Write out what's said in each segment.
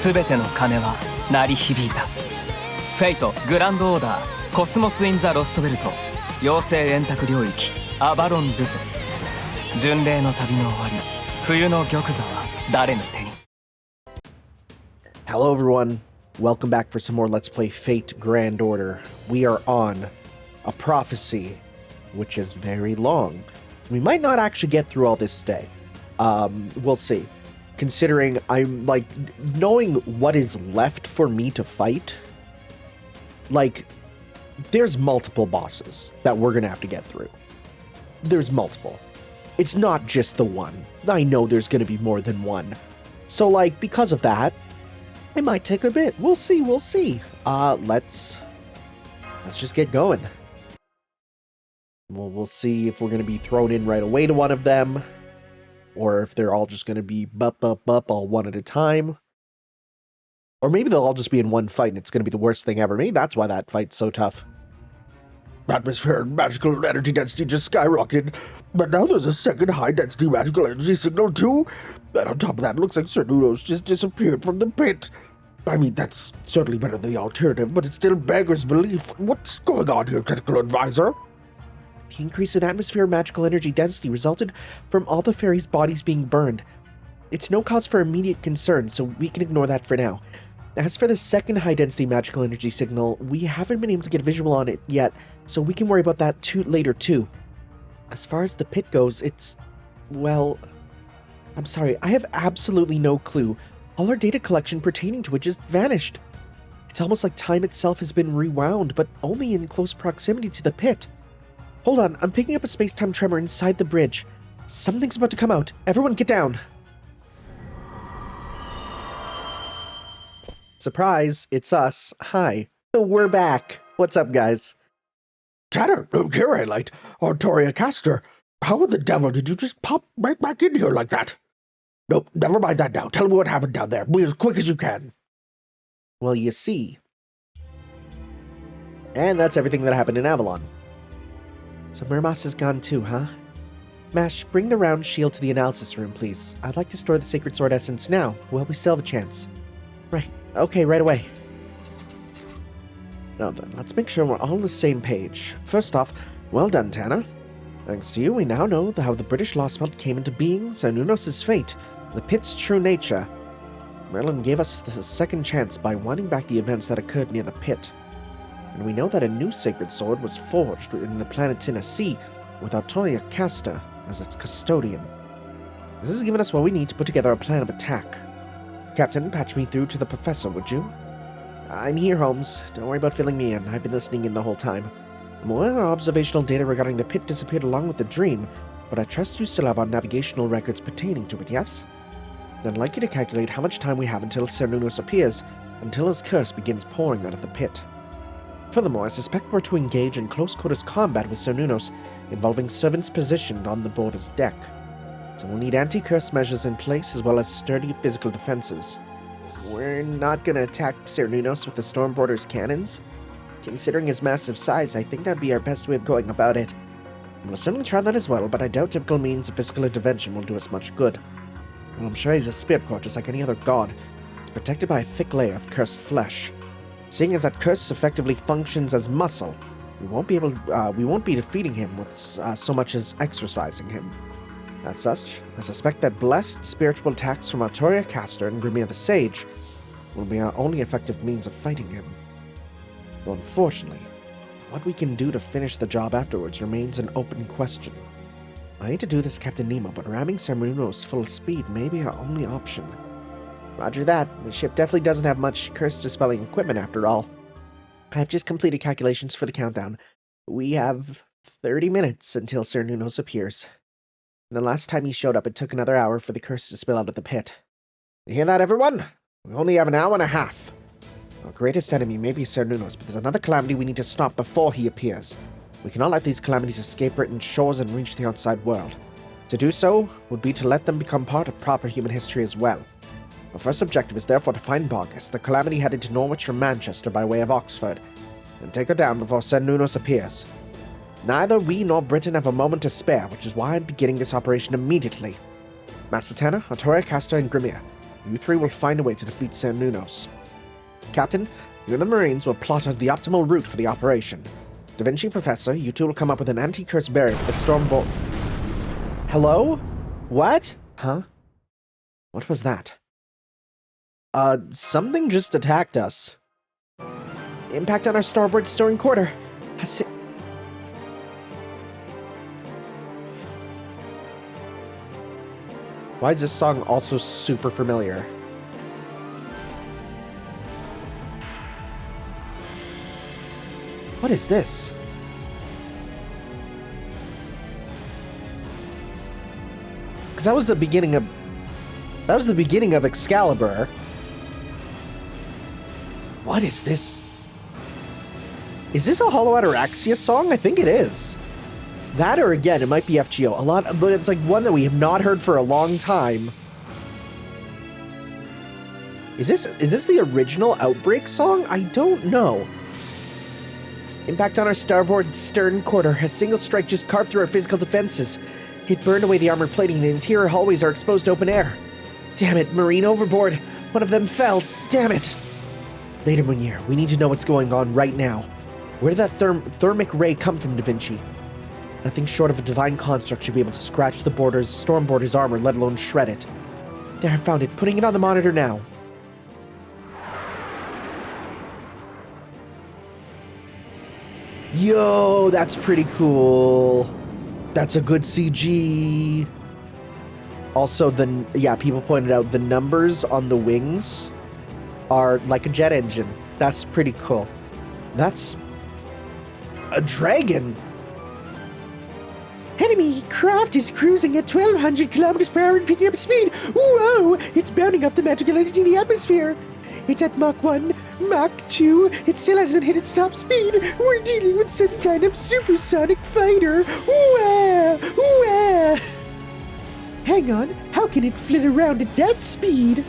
すべての鐘は鳴り響いた。フェイト、グランドオーダー、コスモス・イン・ザ・ロストベルト、妖精円卓領域、アバロン・ルフェ。巡礼の旅の終わり、冬の玉座は誰の手に。 Hello everyone, welcome back for some more Let's Play Fate Grand Order. We are on a prophecy, which is very long. We might not actually get through all this today. We'll see. Considering I'm, like, knowing what is left for me to fight, like, there's multiple bosses that we're gonna have to get through. There's multiple. It's not just the one. I know there's gonna be more than one. So, like, because of that, it might take a bit. We'll see, we'll see. Let's just get going. We'll see if we're gonna be thrown in right away to one of them, or if they're all just gonna be bup all one at a time. Or maybe they'll all just be in one fight and it's gonna be the worst thing ever. Maybe that's why that fight's so tough. Atmosphere and magical energy density just skyrocketed, but now there's a second high-density magical energy signal too? And on top of that, it looks like Sir Nuno's just disappeared from the pit. I mean, that's certainly better than the alternative, but it still beggars belief. What's going on here, Technical Advisor? The increase in atmosphere magical energy density resulted from all the fairies' bodies being burned. It's no cause for immediate concern, so we can ignore that for now. As for the second high-density magical energy signal, we haven't been able to get a visual on it yet, so we can worry about that later too. As far as the pit goes, it's... well... I'm sorry, I have absolutely no clue. All our data collection pertaining to it just vanished. It's almost like time itself has been rewound, but only in close proximity to the pit. Hold on, I'm picking up a space-time tremor inside the bridge. Something's about to come out. Everyone get down. Surprise, it's us. Hi. We're back. What's up, guys? Tanner, Light, Artoria Castor, how the devil did you just pop right back in here like that? Nope, never mind that now. Tell me what happened down there. Be as quick as you can. Well, you see. And that's everything that happened in Avalon. So Mermas is gone too, huh? Mash, bring the round shield to the analysis room, please. I'd like to store the Sacred Sword Essence now, while we still have a chance. Right. Okay, right away. Now then, let's make sure we're all on the same page. First off, well done, Tanner. Thanks to you, we now know how the British Lostbelt came into being, Sir Nunos' fate, the pit's true nature. Merlin gave us the second chance by winding back the events that occurred near the pit. And we know that a new sacred sword was forged in the planet's inner sea, with Artoria Castor as its custodian. This has given us what we need to put together a plan of attack. Captain, patch me through to the professor, would you? I'm here, Holmes. Don't worry about filling me in. I've been listening in the whole time. I'm aware our observational data regarding the pit disappeared along with the dream, but I trust you still have our navigational records pertaining to it, yes? Then I'd like you to calculate how much time we have until Sir Nunos appears, until his curse begins pouring out of the pit. Furthermore, I suspect we're to engage in close-quarters combat with Sir Nunos, involving servants positioned on the boarder's deck. So we'll need anti-curse measures in place as well as sturdy physical defenses. We're not gonna attack Sir Nunos with the Stormboarder's cannons? Considering his massive size, I think that'd be our best way of going about it. We'll certainly try that as well, but I doubt typical means of physical intervention will do us much good. Well, I'm sure he's a spirit core just like any other god. It's protected by a thick layer of cursed flesh. Seeing as that curse effectively functions as muscle, we won't be defeating him with so much as exorcising him. As such, I suspect that blessed spiritual attacks from Artoria Castor and Grimir the Sage will be our only effective means of fighting him. Though unfortunately, what we can do to finish the job afterwards remains an open question. I hate to do this, Captain Nemo, but ramming Sir Nunos full speed may be our only option. Roger that. The ship definitely doesn't have much curse-dispelling equipment after all. I have just completed calculations for the countdown. We have 30 minutes until Sir Nunos appears. And the last time he showed up, it took another hour for the curse to spill out of the pit. You hear that, everyone? We only have an hour and a half. Our greatest enemy may be Sir Nunos, but there's another calamity we need to stop before he appears. We cannot let these calamities escape Britain shores and reach the outside world. To do so would be to let them become part of proper human history as well. Our first objective is therefore to find Barghest, the calamity headed to Norwich from Manchester by way of Oxford, and take her down before Sir Nunos appears. Neither we nor Britain have a moment to spare, which is why I'm beginning this operation immediately. Master Tanner, Artoria Castor, and Grimir, You three will find a way to defeat San Nunos. Captain, you and the Marines will plot out the optimal route for the operation. Da Vinci, Professor, you two will come up with an anti-curse barrier for the storm bolt. Hello? What? Huh? What was that? Something just attacked us. Impact on our starboard stern quarter. Why is this song also super familiar? What is this? Because that was the beginning of... That was the beginning of Excalibur. What is this? Is this a Hollow Ataraxia song? I think it is. That, or again, it might be FGO. But it's like one that we have not heard for a long time. Is this the original Outbreak song? I don't know. Impact on our starboard stern quarter. A single strike just carved through our physical defenses. It burned away the armor plating. The interior hallways are exposed to open air. Damn it, Marine overboard. One of them fell. Damn it. Later, Munier, we need to know what's going on right now. Where did that thermic ray come from, Da Vinci? Nothing short of a divine construct should be able to scratch the storm boarder's armor, let alone shred it. There, I found it. Putting it on the monitor now. Yo, that's pretty cool. That's a good CG. Also, people pointed out the numbers on the wings are like a jet engine. That's pretty cool. That's a dragon. Enemy craft is cruising at 1,200 kilometers per hour and picking up speed. Whoa! It's bounding off the magical energy in the atmosphere. It's at Mach 1, Mach 2. It still hasn't hit its top speed. We're dealing with some kind of supersonic fighter. Wah! Wah! Hang on. How can it flit around at that speed?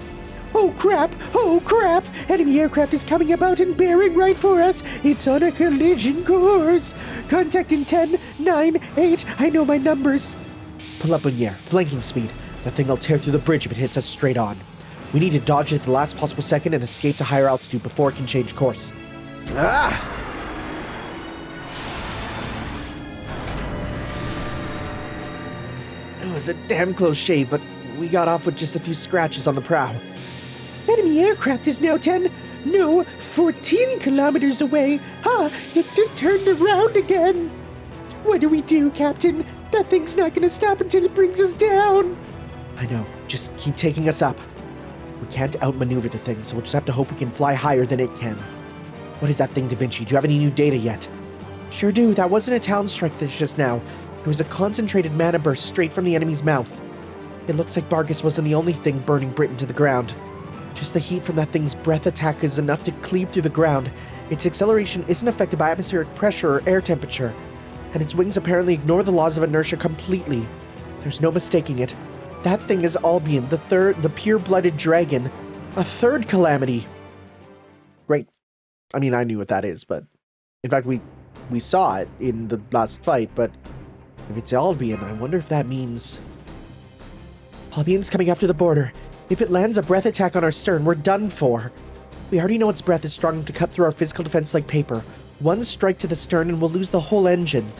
Oh crap! Oh crap! Enemy aircraft is coming about and bearing right for us. It's on a collision course. Contact in 10, 9, 8. I know my numbers. Pull up Munier. Flanking speed. That thing will tear through the bridge if it hits us straight on. We need to dodge it at the last possible second and escape to higher altitude before it can change course. Ah! It was a damn close shave, but we got off with just a few scratches on the prow. Enemy aircraft is now 14 kilometers away. It just turned around again. What do we do, Captain? That thing's not going to stop until it brings us down. I know. Just keep taking us up. We can't outmaneuver the thing, so we'll just have to hope we can fly higher than it can. What is that thing, Da Vinci? Do you have any new data yet? Sure do. That wasn't a talon strike just now. It was a concentrated mana burst straight from the enemy's mouth. It looks like Barghest wasn't the only thing burning Britain to the ground. Just the heat from that thing's breath attack is enough to cleave through the ground. Its acceleration isn't affected by atmospheric pressure or air temperature, and its wings apparently ignore the laws of inertia completely. There's no mistaking it. That thing is Albion, the pure-blooded dragon. A third calamity. Great. I mean, I knew what that is, but... In fact, we saw it in the last fight, but... If it's Albion, I wonder if that means... Albion's coming after the border. If it lands a breath attack on our stern, we're done for. We already know its breath is strong enough to cut through our physical defense like paper. One strike to the stern and we'll lose the whole engine.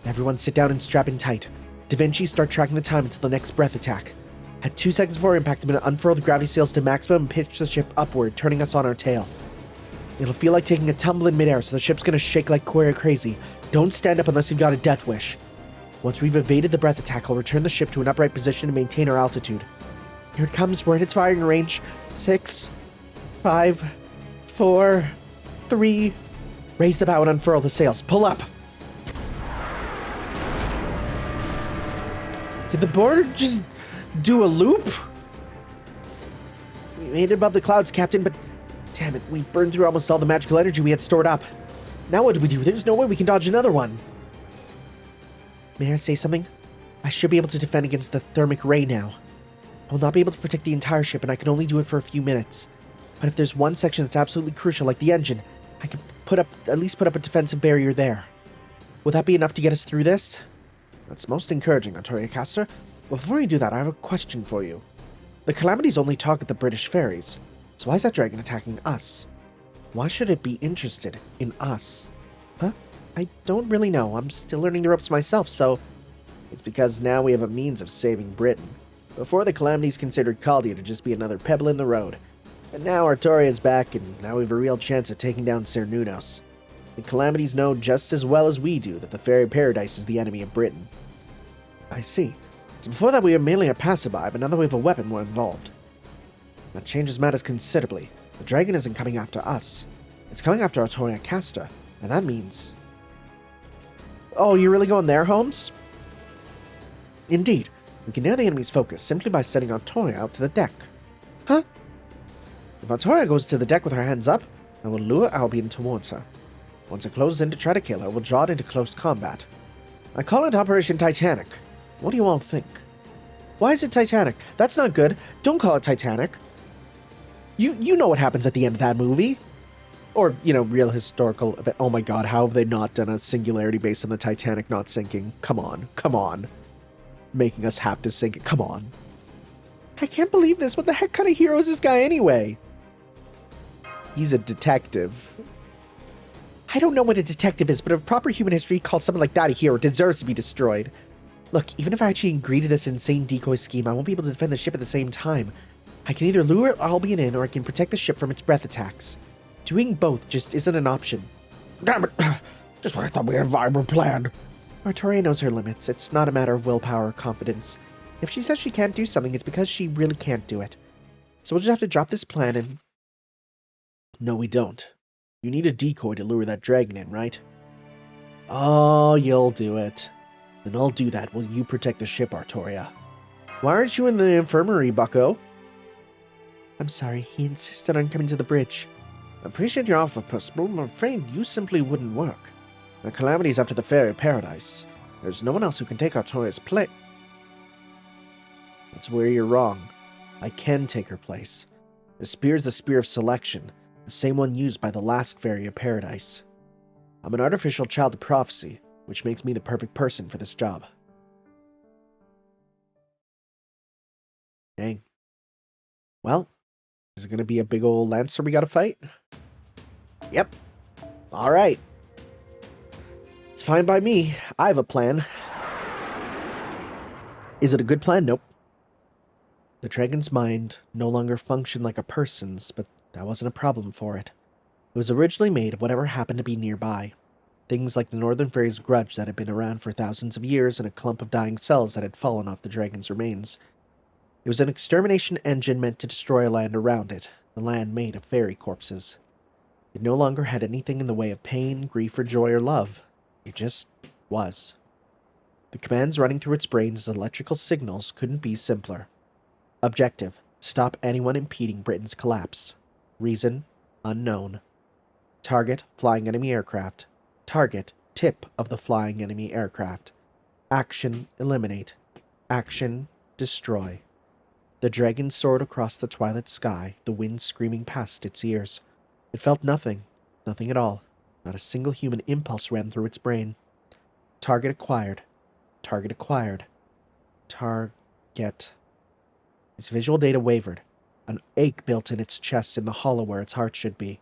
Everyone sit down and strap in tight. Da Vinci, start tracking the time until the next breath attack. At 2 seconds before impact, I'm going to unfurl the gravity sails to maximum and pitch the ship upward, turning us on our tail. It'll feel like taking a tumble in midair, so the ship's going to shake like crazy. Don't stand up unless you've got a death wish. Once we've evaded the breath attack, I'll return the ship to an upright position and maintain our altitude. Here it comes. We're in its firing range. 6, 5, 4, 3. Raise the bow and unfurl the sails. Pull up. Did the border just do a loop? We made it above the clouds, Captain, but damn it, we burned through almost all the magical energy we had stored up. Now what do we do? There's no way we can dodge another one. May I say something? I should be able to defend against the thermic ray now. I will not be able to protect the entire ship, and I can only do it for a few minutes. But if there's one section that's absolutely crucial, like the engine, I can at least put up a defensive barrier there. Will that be enough to get us through this? That's most encouraging, Artoria Caster. But before you do that, I have a question for you. The Calamities only target the British ferries, so why is that dragon attacking us? Why should it be interested in us? Huh? I don't really know. I'm still learning the ropes myself, so... It's because now we have a means of saving Britain. Before, the Calamities considered Caldia to just be another pebble in the road. And now Artoria is back, and now we have a real chance of taking down Cernunnos. The Calamities know just as well as we do that the Fairy Paradise is the enemy of Britain. I see. So before that we were merely a passerby, but now that we have a weapon, we're involved. That changes matters considerably. The dragon isn't coming after us. It's coming after Artoria Casta, and that means... Oh, you're really going there, Holmes? Indeed. We can narrow the enemy's focus simply by sending Artoria out to the deck. Huh? If Artoria goes to the deck with her hands up, I will lure Albion towards her. Once it closes in to try to kill her, we'll draw it into close combat. I call it Operation Titanic. What do you all think? Why is it Titanic? That's not good. Don't call it Titanic. You know what happens at the end of that movie. Or, real historical event. Oh my god, how have they not done a singularity based on the Titanic not sinking? Come on. Making us have to sink it. Come on. I can't believe this. What the heck kind of hero is this guy anyway? He's a detective. I don't know what a detective is, but if proper human history calls someone like that a hero, it deserves to be destroyed. Look, even if I actually agree to this insane decoy scheme, I won't be able to defend the ship at the same time. I can either lure Albion in, or I can protect the ship from its breath attacks. Doing both just isn't an option. Damn it! Just when I thought we had a viable plan. Artoria knows her limits. It's not a matter of willpower or confidence. If she says she can't do something, it's because she really can't do it. So we'll just have to drop this plan and... No, we don't. You need a decoy to lure that dragon in, right? Oh, you'll do it. Then I'll do that while you protect the ship, Artoria. Why aren't you in the infirmary, bucko? I'm sorry, he insisted on coming to the bridge. I appreciate your offer, Percival, but I'm afraid you simply wouldn't work. The Calamities after the Fairy Paradise. There's no one else who can take Artoria's place. That's where you're wrong. I can take her place. The spear is the spear of selection, the same one used by the last Fairy of Paradise. I'm an artificial child of prophecy, which makes me the perfect person for this job. Dang. Well, is it going to be a big old lancer we gotta fight? Yep. Alright. It's fine by me. I have a plan. Is it a good plan? Nope. The dragon's mind no longer functioned like a person's, but that wasn't a problem for it. It was originally made of whatever happened to be nearby. Things like the Northern Fairy's grudge that had been around for thousands of years and a clump of dying cells that had fallen off the dragon's remains. It was an extermination engine meant to destroy land around it, the land made of fairy corpses. It no longer had anything in the way of pain, grief, or joy, or love. It just was. The commands running through its brains as electrical signals couldn't be simpler. Objective: stop anyone impeding Britain's collapse. Reason: unknown. Target: flying enemy aircraft. Target: tip of the flying enemy aircraft. Action: eliminate. Action: destroy. The dragon soared across the twilight sky, the wind screaming past its ears. It felt nothing. Nothing at all. Not a single human impulse ran through its brain. Target acquired. Target acquired. Target. Its visual data wavered. An ache built in its chest in the hollow where its heart should be.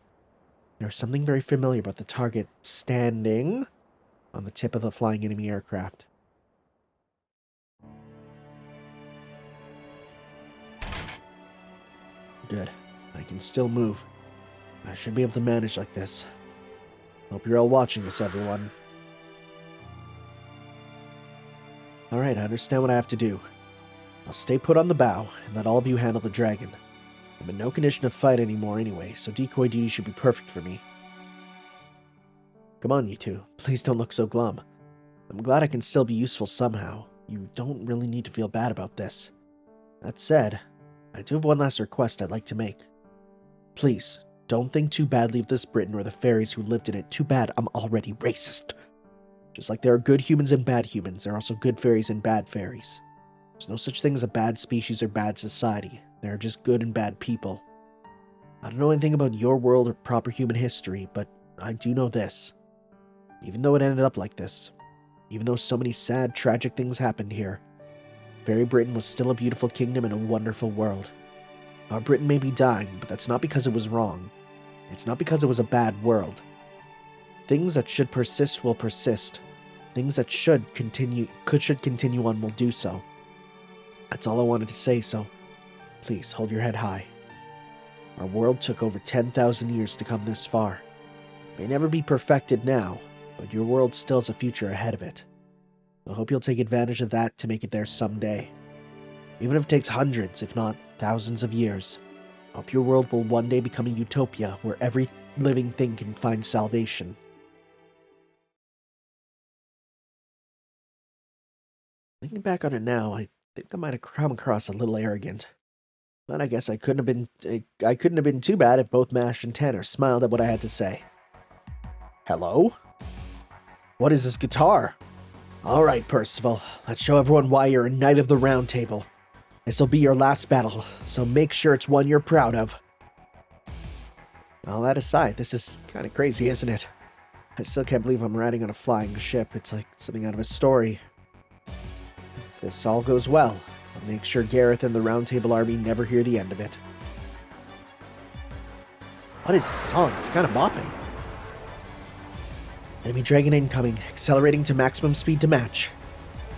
There was something very familiar about the target standing on the tip of the flying enemy aircraft. Good. I can still move. I should be able to manage like this. Hope you're all watching this, everyone. Alright, I understand what I have to do. I'll stay put on the bow, and let all of you handle the dragon. I'm in no condition to fight anymore anyway, so decoy duty should be perfect for me. Come on, you two. Please don't look so glum. I'm glad I can still be useful somehow. You don't really need to feel bad about this. That said, I do have one last request I'd like to make. Please, don't think too badly of this Britain or the fairies who lived in it. Too bad I'm already racist. Just like there are good humans and bad humans, there are also good fairies and bad fairies. There's no such thing as a bad species or bad society. There are just good and bad people. I don't know anything about your world or proper human history, but I do know this. Even though it ended up like this, even though so many sad, tragic things happened here, Fairy Britain was still a beautiful kingdom and a wonderful world. Our Britain may be dying, but that's not because it was wrong. It's not because it was a bad world. Things that should persist will persist. Things that should continue on will do so. That's all I wanted to say, so please hold your head high. Our world took over 10,000 years to come this far. It may never be perfected now, but your world still has a future ahead of it. I hope you'll take advantage of that to make it there someday. Even if it takes hundreds, if not thousands of years, I hope your world will one day become a utopia where every living thing can find salvation. Thinking back on it now, I think I might have come across a little arrogant. But I guess I couldn't have been too bad if both Mash and Tanner smiled at what I had to say. Hello? What is this guitar? All right, Percival. Let's show everyone why you're a Knight of the Round Table. This will be your last battle, so make sure it's one you're proud of. All that aside, this is kind of crazy, isn't it? I still can't believe I'm riding on a flying ship. It's like something out of a story. If this all goes well, I'll make sure Gareth and the Round Table Army never hear the end of it. What is this song? It's kind of bopping. Enemy dragon incoming, accelerating to maximum speed to match.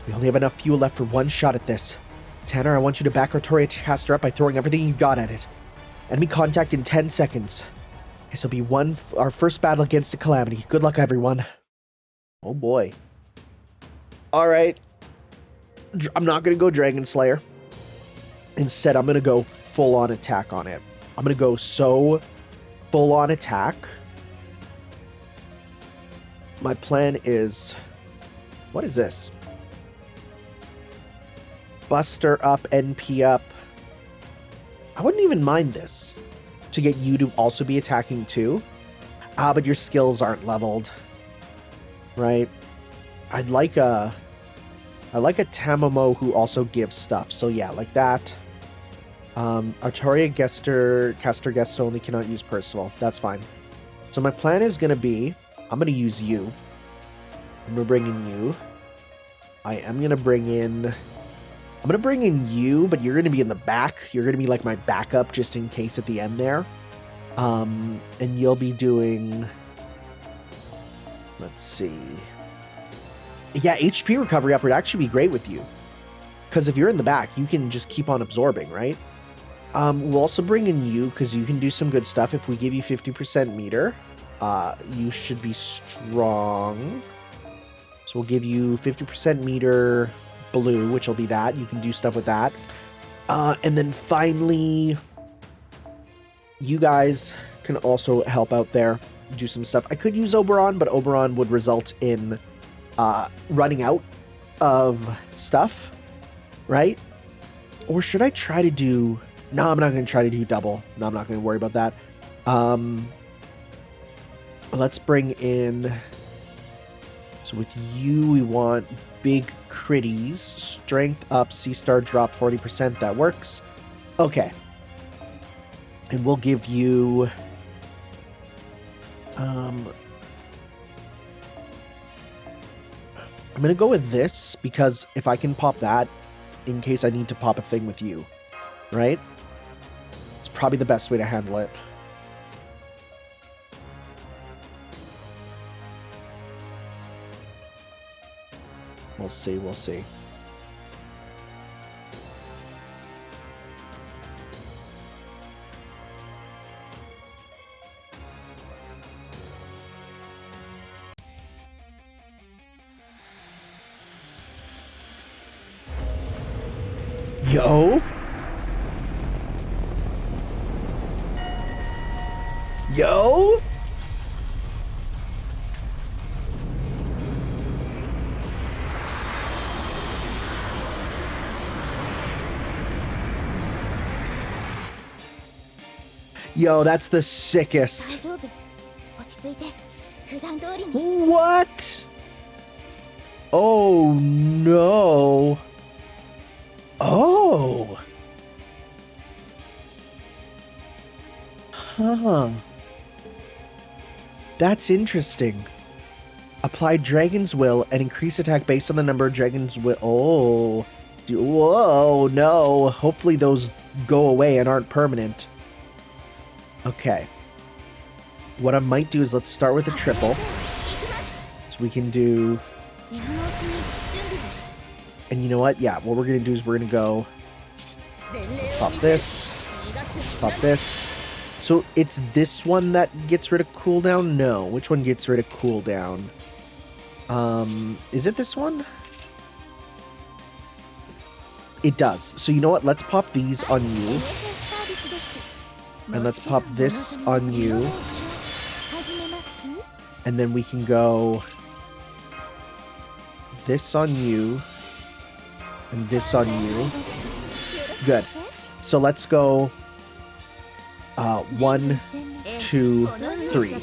We only have enough fuel left for one shot at this. Tanner, I want you to back our Toriacaster up by throwing everything you've got at it. Enemy contact in 10 seconds. This will be our first battle against a Calamity. Good luck, everyone. Oh boy. Alright. I'm not going to go Dragon Slayer. Instead, I'm going to go full-on attack on it. I'm going to go so full-on attack. My plan is... What is this? Buster up, NP up. I wouldn't even mind this. To get you to also be attacking too. But your skills aren't leveled. Right? I'd like a Tamamo who also gives stuff. So yeah, like that. Artoria caster guest only cannot use Percival. That's fine. So my plan is going to be, I'm going to use you. I'm going to bring in you. I am going to bring in... I'm going to bring in you, but you're going to be in the back. You're going to be like my backup just in case at the end there. And you'll be doing... Let's see. Yeah, HP recovery up would actually be great with you. Because if you're in the back, you can just keep on absorbing, right? We'll also bring in you because you can do some good stuff. If we give you 50% meter, you should be strong. So we'll give you 50% meter... blue, which will be that. You can do stuff with that. And then finally, you guys can also help out there, do some stuff. I could use Oberon, but Oberon would result in running out of stuff, right? Or should I try to do... No, I'm not going to try to do double. No, I'm not going to worry about that. Let's bring in... So with you, we want... big critties, strength up, C-star drop 40%, that works. Okay. And we'll give you... I'm going to go with this, because if I can pop that, in case I need to pop a thing with you, right? It's probably the best way to handle it. We'll see, we'll see. Yo? Yo? Yo, that's the sickest. What? Oh, no. Oh. Huh. That's interesting. Apply Dragon's Will and increase attack based on the number of Dragon's Will. Oh. Whoa, no. Hopefully those go away and aren't permanent. Okay. What I might do is let's start with a triple. So we can do... And you know what? Yeah, what we're going to do is we're going to go... Pop this. Pop this. So it's this one that gets rid of cooldown? No. Which one gets rid of cooldown? Is it this one? It does. So you know what? Let's pop these on you. And let's pop this on you. And then we can go this on you. And this on you. Good. So let's go 1, 2, 3.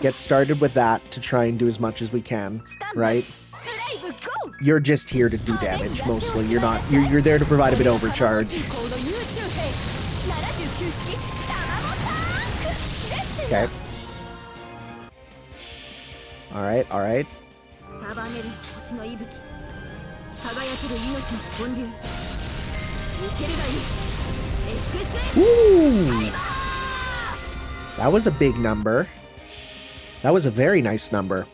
Get started with that to try and do as much as we can, right? You're just here to do damage mostly. You're not you're there to provide a bit of overcharge. Okay. Alright, alright. Ooh! That was a big number. That was a very nice number.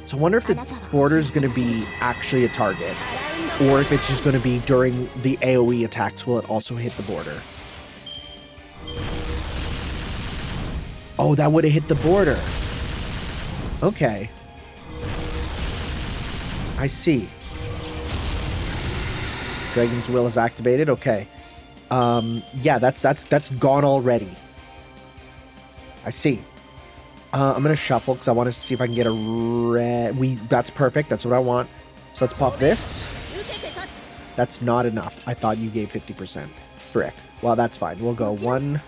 So I wonder if the border is going to be actually a target, or if it's just going to be during the AoE attacks, will it also hit the border? Oh, that would have hit the border. Okay. I see. Dragon's Will is activated. Okay. Yeah, that's gone already. I see. I'm gonna shuffle because I want to see if I can get a red. That's perfect. That's what I want. So let's pop this. That's not enough. I thought you gave 50%. Frick. Well, that's fine. We'll go 1,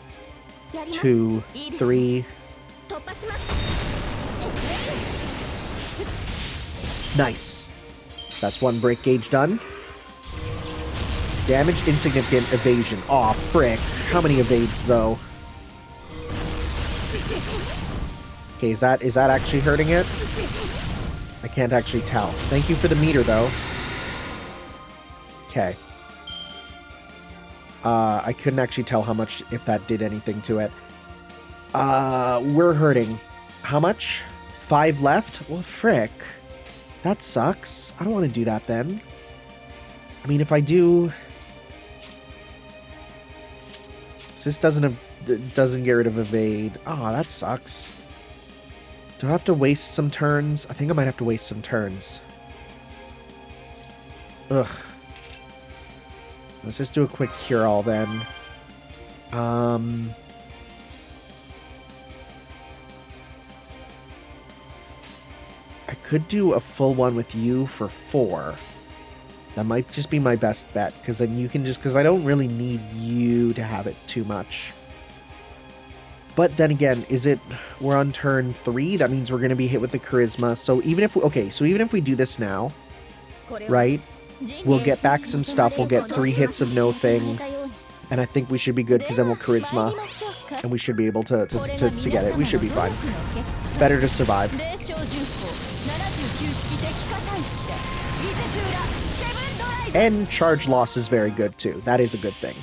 2, 3. Nice. That's one break gauge done. Damage insignificant, evasion. Aw, frick. How many evades though? Okay, is that actually hurting it? I can't actually tell. Thank you for the meter though. Okay. I couldn't actually tell how much, if that did anything to it. We're hurting. How much? 5 left? Well, frick. That sucks. I don't want to do that then. I mean, if I do... This doesn't get rid of evade. Oh, that sucks. Do I have to waste some turns? I think I might have to waste some turns. Ugh. Let's just do a quick cure-all then. I could do a full one with you for 4. That might just be my best bet, because then you can just... Because I don't really need you to have it too much. But then again, is it... We're on turn 3? That means we're going to be hit with the charisma. So even if... Okay, so even if we do this now, right? We'll get back some stuff. We'll get 3 hits of no thing. And I think we should be good, because then we'll charisma. And we should be able to get it. We should be fine. Better to survive. And charge loss is very good too. That is a good thing.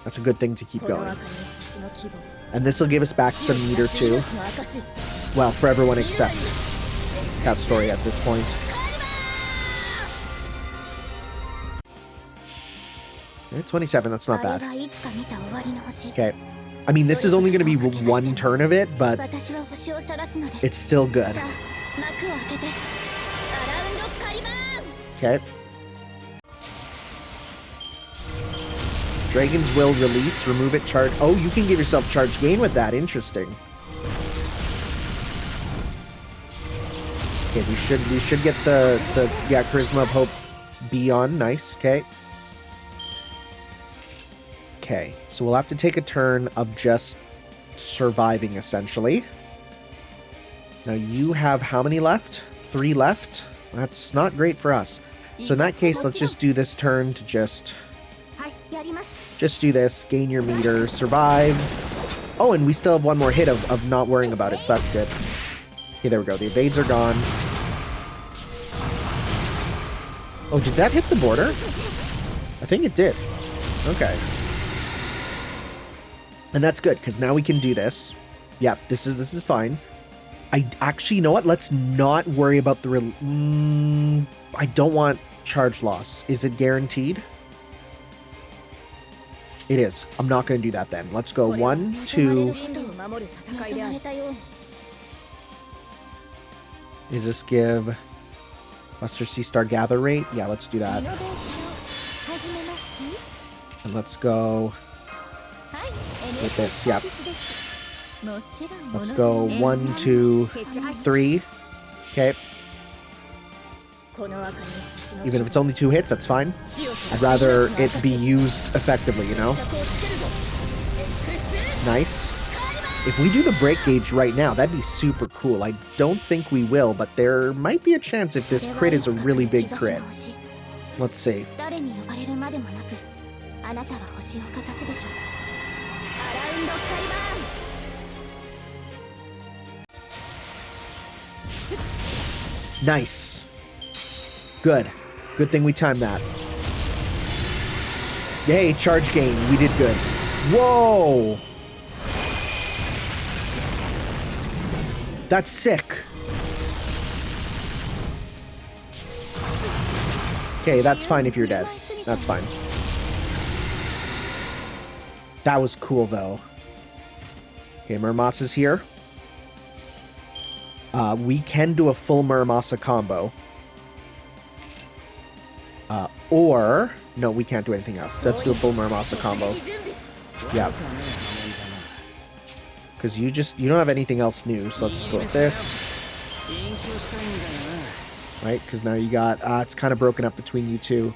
That's a good thing to keep going. And this will give us back some meter too. Well, for everyone except Castoria at this point. Okay, 27, that's not bad. Okay. I mean, this is only going to be 1 turn of it, but it's still good. Okay. Dragon's Will release, remove it, charge. Oh, you can give yourself charge gain with that. Interesting. Okay, we should get the Charisma of Hope B on. Nice. Okay. Okay, so we'll have to take a turn of just surviving, essentially. Now you have how many left? 3 left? That's not great for us. So in that case, let's just do this turn to just do this, gain your meter, survive. Oh, and we still have 1 more hit of not worrying about it, so that's good. Okay, there we go. The evades are gone. Oh, did that hit the border? I think it did. Okay. And that's good, because now we can do this. Yeah, this is fine. I actually, you know what? Let's not worry about the... I don't want charge loss. Is it guaranteed? It is. I'm not going to do that then. Let's go 1, 2... Does this give Buster C-Star gather rate? Yeah, let's do that. And let's go with this. Yeah. Let's go 1, 2, 3. Okay. Even if it's only 2 hits, that's fine. I'd rather it be used effectively, you know? Nice. If we do the break gauge right now, that'd be super cool. I don't think we will, but there might be a chance if this crit is a really big crit. Let's see. Nice. Good. Good thing we timed that. Yay, charge gain. We did good. Whoa! That's sick. Okay, that's fine if you're dead. That's fine. That was cool, though. Okay, Muramasa here. We can do a full Muramasa combo. Or... No, we can't do anything else. Let's do a full Muramasa combo. Yeah. Because you don't have anything else new, so let's just go with this. Right, because now you got... it's kind of broken up between you two.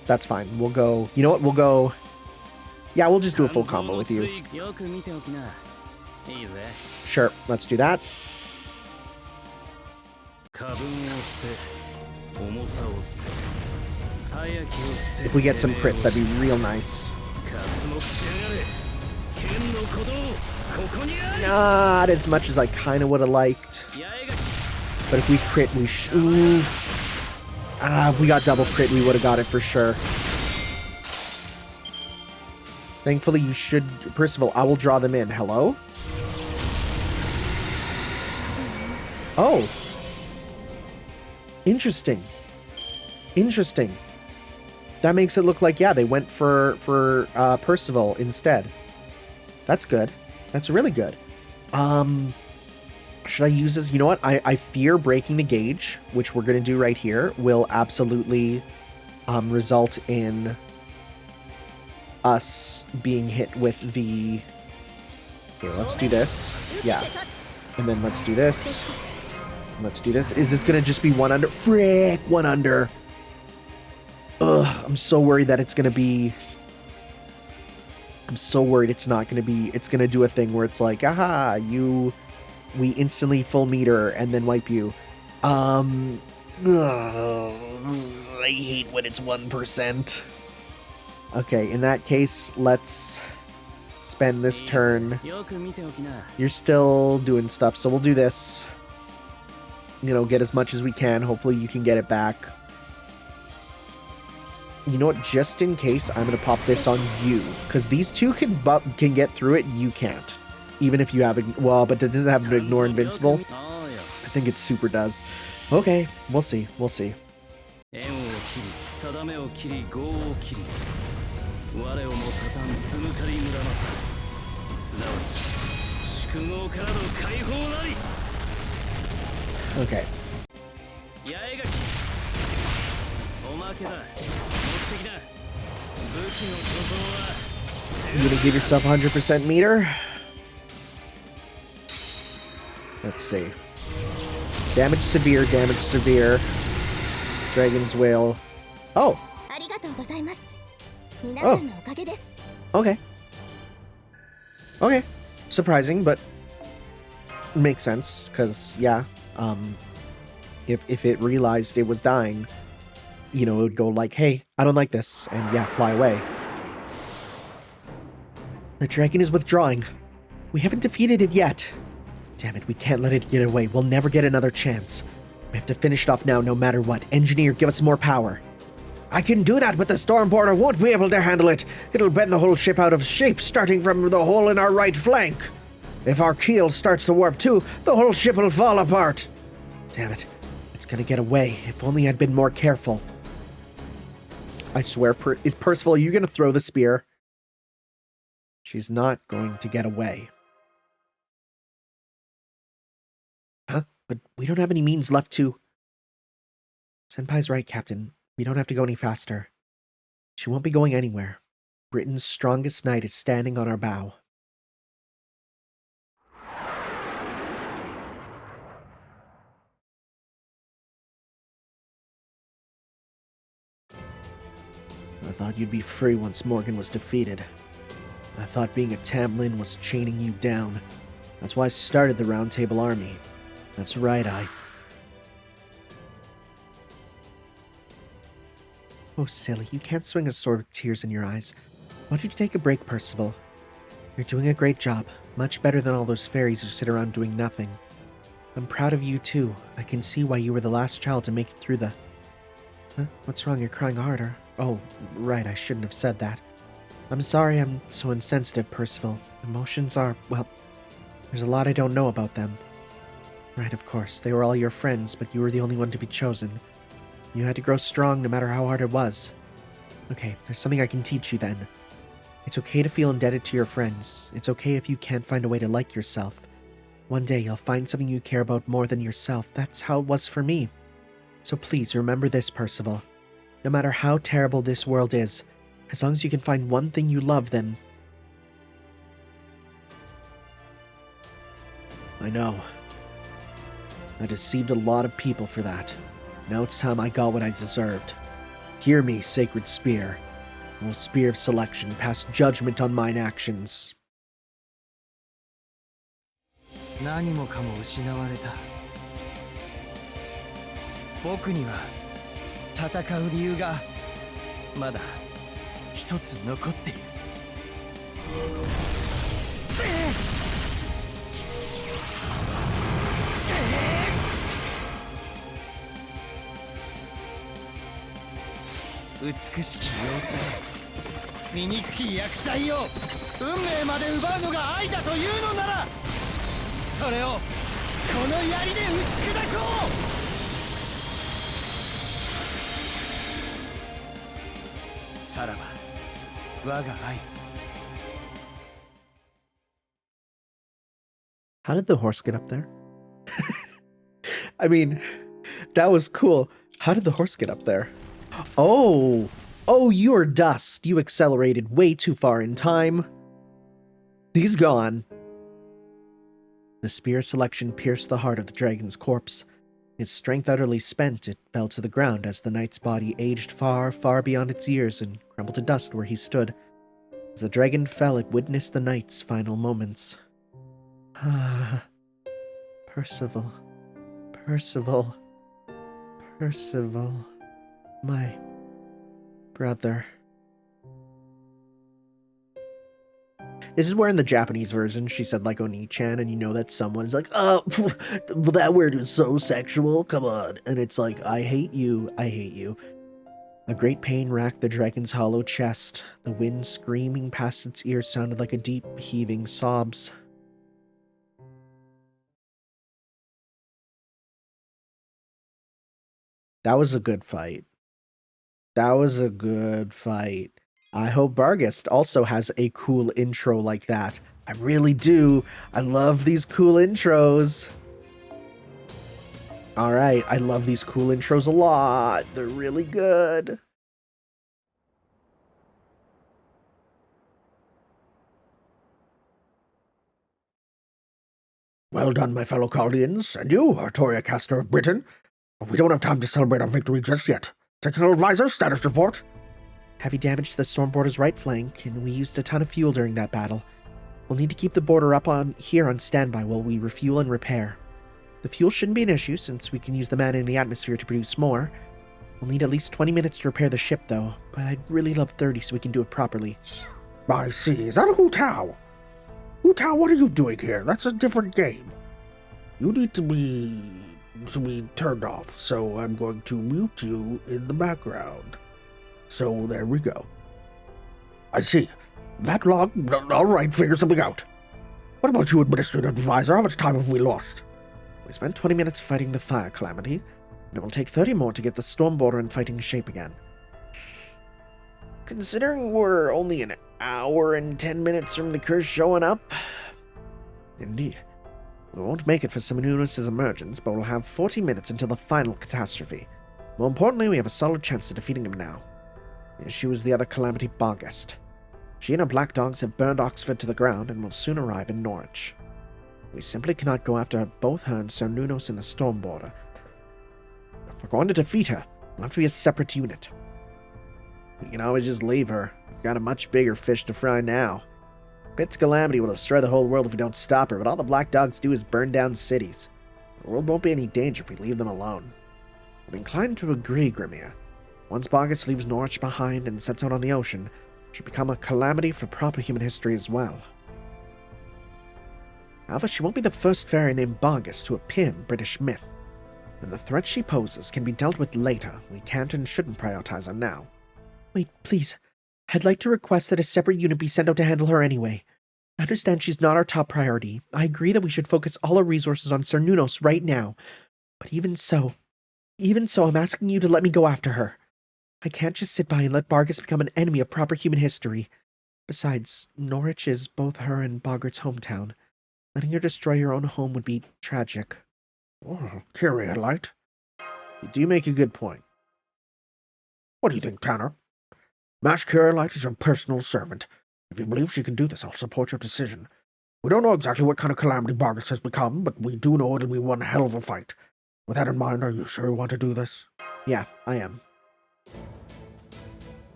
That's fine. We'll go... You know what? We'll go... Yeah, we'll just do a full combo with you. Sure, let's do that. If we get some crits, that'd be real nice. Not as much as I kind of would have liked. But if we crit, we if we got double crit, we would have got it for sure. Thankfully, you should... Percival, I will draw them in. Hello? Oh. Interesting. Interesting. That makes it look like, yeah, they went for Percival instead. That's good. That's really good. Should I use this? You know what? I fear breaking the gauge, which we're going to do right here, will absolutely result in us being hit with the... Okay, let's do this. Yeah. And then let's do this. Let's do this. Is this going to just be 1 under? Frick! 1 under. Ugh, I'm so worried that it's going to be... I'm so worried it's not going to be... It's going to do a thing where it's like, aha, we instantly full meter and then wipe you. I hate when it's 1%. Okay, in that case, let's spend this turn. You're still doing stuff, so we'll do this. You know, get as much as we can. Hopefully you can get it back. You know what? Just in case, I'm going to pop this on you. Because these two can get through it, you can't. Even if you have... Well, but it doesn't have to ignore invincible. I think it super does. Okay, we'll see. We'll see. Okay. You gonna give yourself 100% meter? Let's see. Damage severe, damage severe. Dragon's Whale. Oh! Oh. Okay. Okay. Surprising, but makes sense, because, yeah, if it realized it was dying, you know, it would go like, hey, I don't like this, and yeah, fly away. The dragon is withdrawing. We haven't defeated it yet. Damn it, we can't let it get away. We'll never get another chance. We have to finish it off now, no matter what. Engineer, give us more power. I can do that, but the Stormboarder won't be able to handle it. It'll bend the whole ship out of shape, starting from the hole in our right flank. If our keel starts to warp too, the whole ship will fall apart. Damn it. It's gonna get away. If only I'd been more careful. I swear, is Percival, are you gonna throw the spear? She's not going to get away. Huh? But we don't have any means left to... Senpai's right, Captain. We don't have to go any faster. She won't be going anywhere. Britain's strongest knight is standing on our bow. I thought you'd be free once Morgan was defeated. I thought being a Tamlin was chaining you down. That's why I started the Round Table Army. That's right, Oh, silly, you can't swing a sword with tears in your eyes. Why don't you take a break, Percival? You're doing a great job. Much better than all those fairies who sit around doing nothing. I'm proud of you, too. I can see why you were the last child to make it through the... Huh? What's wrong? You're crying harder. Oh, right, I shouldn't have said that. I'm sorry I'm so insensitive, Percival. Emotions are, well, there's a lot I don't know about them. Right, of course, they were all your friends, but you were the only one to be chosen. You had to grow strong no matter how hard it was. Okay, there's something I can teach you then. It's okay to feel indebted to your friends. It's okay if you can't find a way to like yourself. One day you'll find something you care about more than yourself. That's how it was for me. So please remember this, Percival. No matter how terrible this world is, as long as you can find one thing you love, then... I know. I deceived a lot of people for that. Now it's time I got what I deserved. Hear me, Sacred Spear. O Spear of Selection, pass judgment on mine actions. 何もかも失われた。僕には戦う理由がまだ一つ残っている。美しき妖精、醜き厄災よ、運命まで奪うのが愛だというのなら、それをこの槍で打ち砕こう。さらば我が愛。 How did the horse get up there? I mean, that was cool. How did the horse get up there? Oh, you're dust. You accelerated way too far in time. He's gone. The spear selection pierced the heart of the dragon's corpse. Its strength utterly spent, it fell to the ground as the knight's body aged far, far beyond its years and crumbled to dust where he stood. As the dragon fell, it witnessed the knight's final moments. Ah, Percival, Percival, Percival, my brother. This is where in the Japanese version she said like Oni-chan, and you know that someone's like, oh, that word is so sexual, come on. And it's like, I hate you, I hate you. A great pain racked the dragon's hollow chest. The wind screaming past its ears sounded like a deep, heaving sobs. That was a good fight. That was a good fight. I hope Barghest also has a cool intro like that. I really do. I love these cool intros. Alright, I love these cool intros a lot. They're really good. Well done, my fellow Chaldeans, and you, Artoria Caster of Britain. We don't have time to celebrate our victory just yet. Technical Advisor, status report. Heavy damage to the Stormboarder's right flank, and we used a ton of fuel during that battle. We'll need to keep the border up on standby while we refuel and repair. The fuel shouldn't be an issue, since we can use the mana in the atmosphere to produce more. We'll need at least 20 minutes to repair the ship, though, but I'd really love 30 so we can do it properly. I see. Is that Hu Tao? Hu Tao, what are you doing here? That's a different game. You need to be turned off, so I'm going to mute you in the background. So there we go. I see. That long? All right, figure something out. What about you, Administrative Advisor? How much time have we lost? We spent 20 minutes fighting the fire calamity, and it will take 30 more to get the storm border in fighting shape again. Considering we're only an hour and 10 minutes from the curse showing up. Indeed. We won't make it for Seminunus' emergence, but we'll have 40 minutes until the final catastrophe. More importantly, we have a solid chance of defeating him now. The issue is the other calamity, Barghest. She and her black dogs have burned Oxford to the ground and will soon arrive in Norwich. We simply cannot go after both her and Cernunnos in the storm border. If we're going to defeat her, we'll have to be a separate unit. We can always just leave her. We've got a much bigger fish to fry now. Pitt's calamity will destroy the whole world if we don't stop her, but all the black dogs do is burn down cities. The world won't be any danger if we leave them alone. I'm inclined to agree, Grimir. Once Barghest leaves Norwich behind and sets out on the ocean, she'll become a calamity for proper human history as well. However, she won't be the first fairy named Barghest to appear in British myth, and the threat she poses can be dealt with later. We can't and shouldn't prioritize her now. Wait, please. I'd like to request that a separate unit be sent out to handle her anyway. I understand she's not our top priority. I agree that we should focus all our resources on Cernunnos right now. But even so, I'm asking you to let me go after her. I can't just sit by and let Barghest become an enemy of proper human history. Besides, Norwich is both her and Boggart's hometown. Letting her destroy her own home would be tragic. Oh, Kyria Light. You do make a good point. What do you think, Tanner? Mash Kyria Light is your personal servant. If you believe she can do this, I'll support your decision. We don't know exactly what kind of calamity Barghest has become, but we do know it'll be one hell of a fight. With that in mind, are you sure you want to do this? Yeah, I am.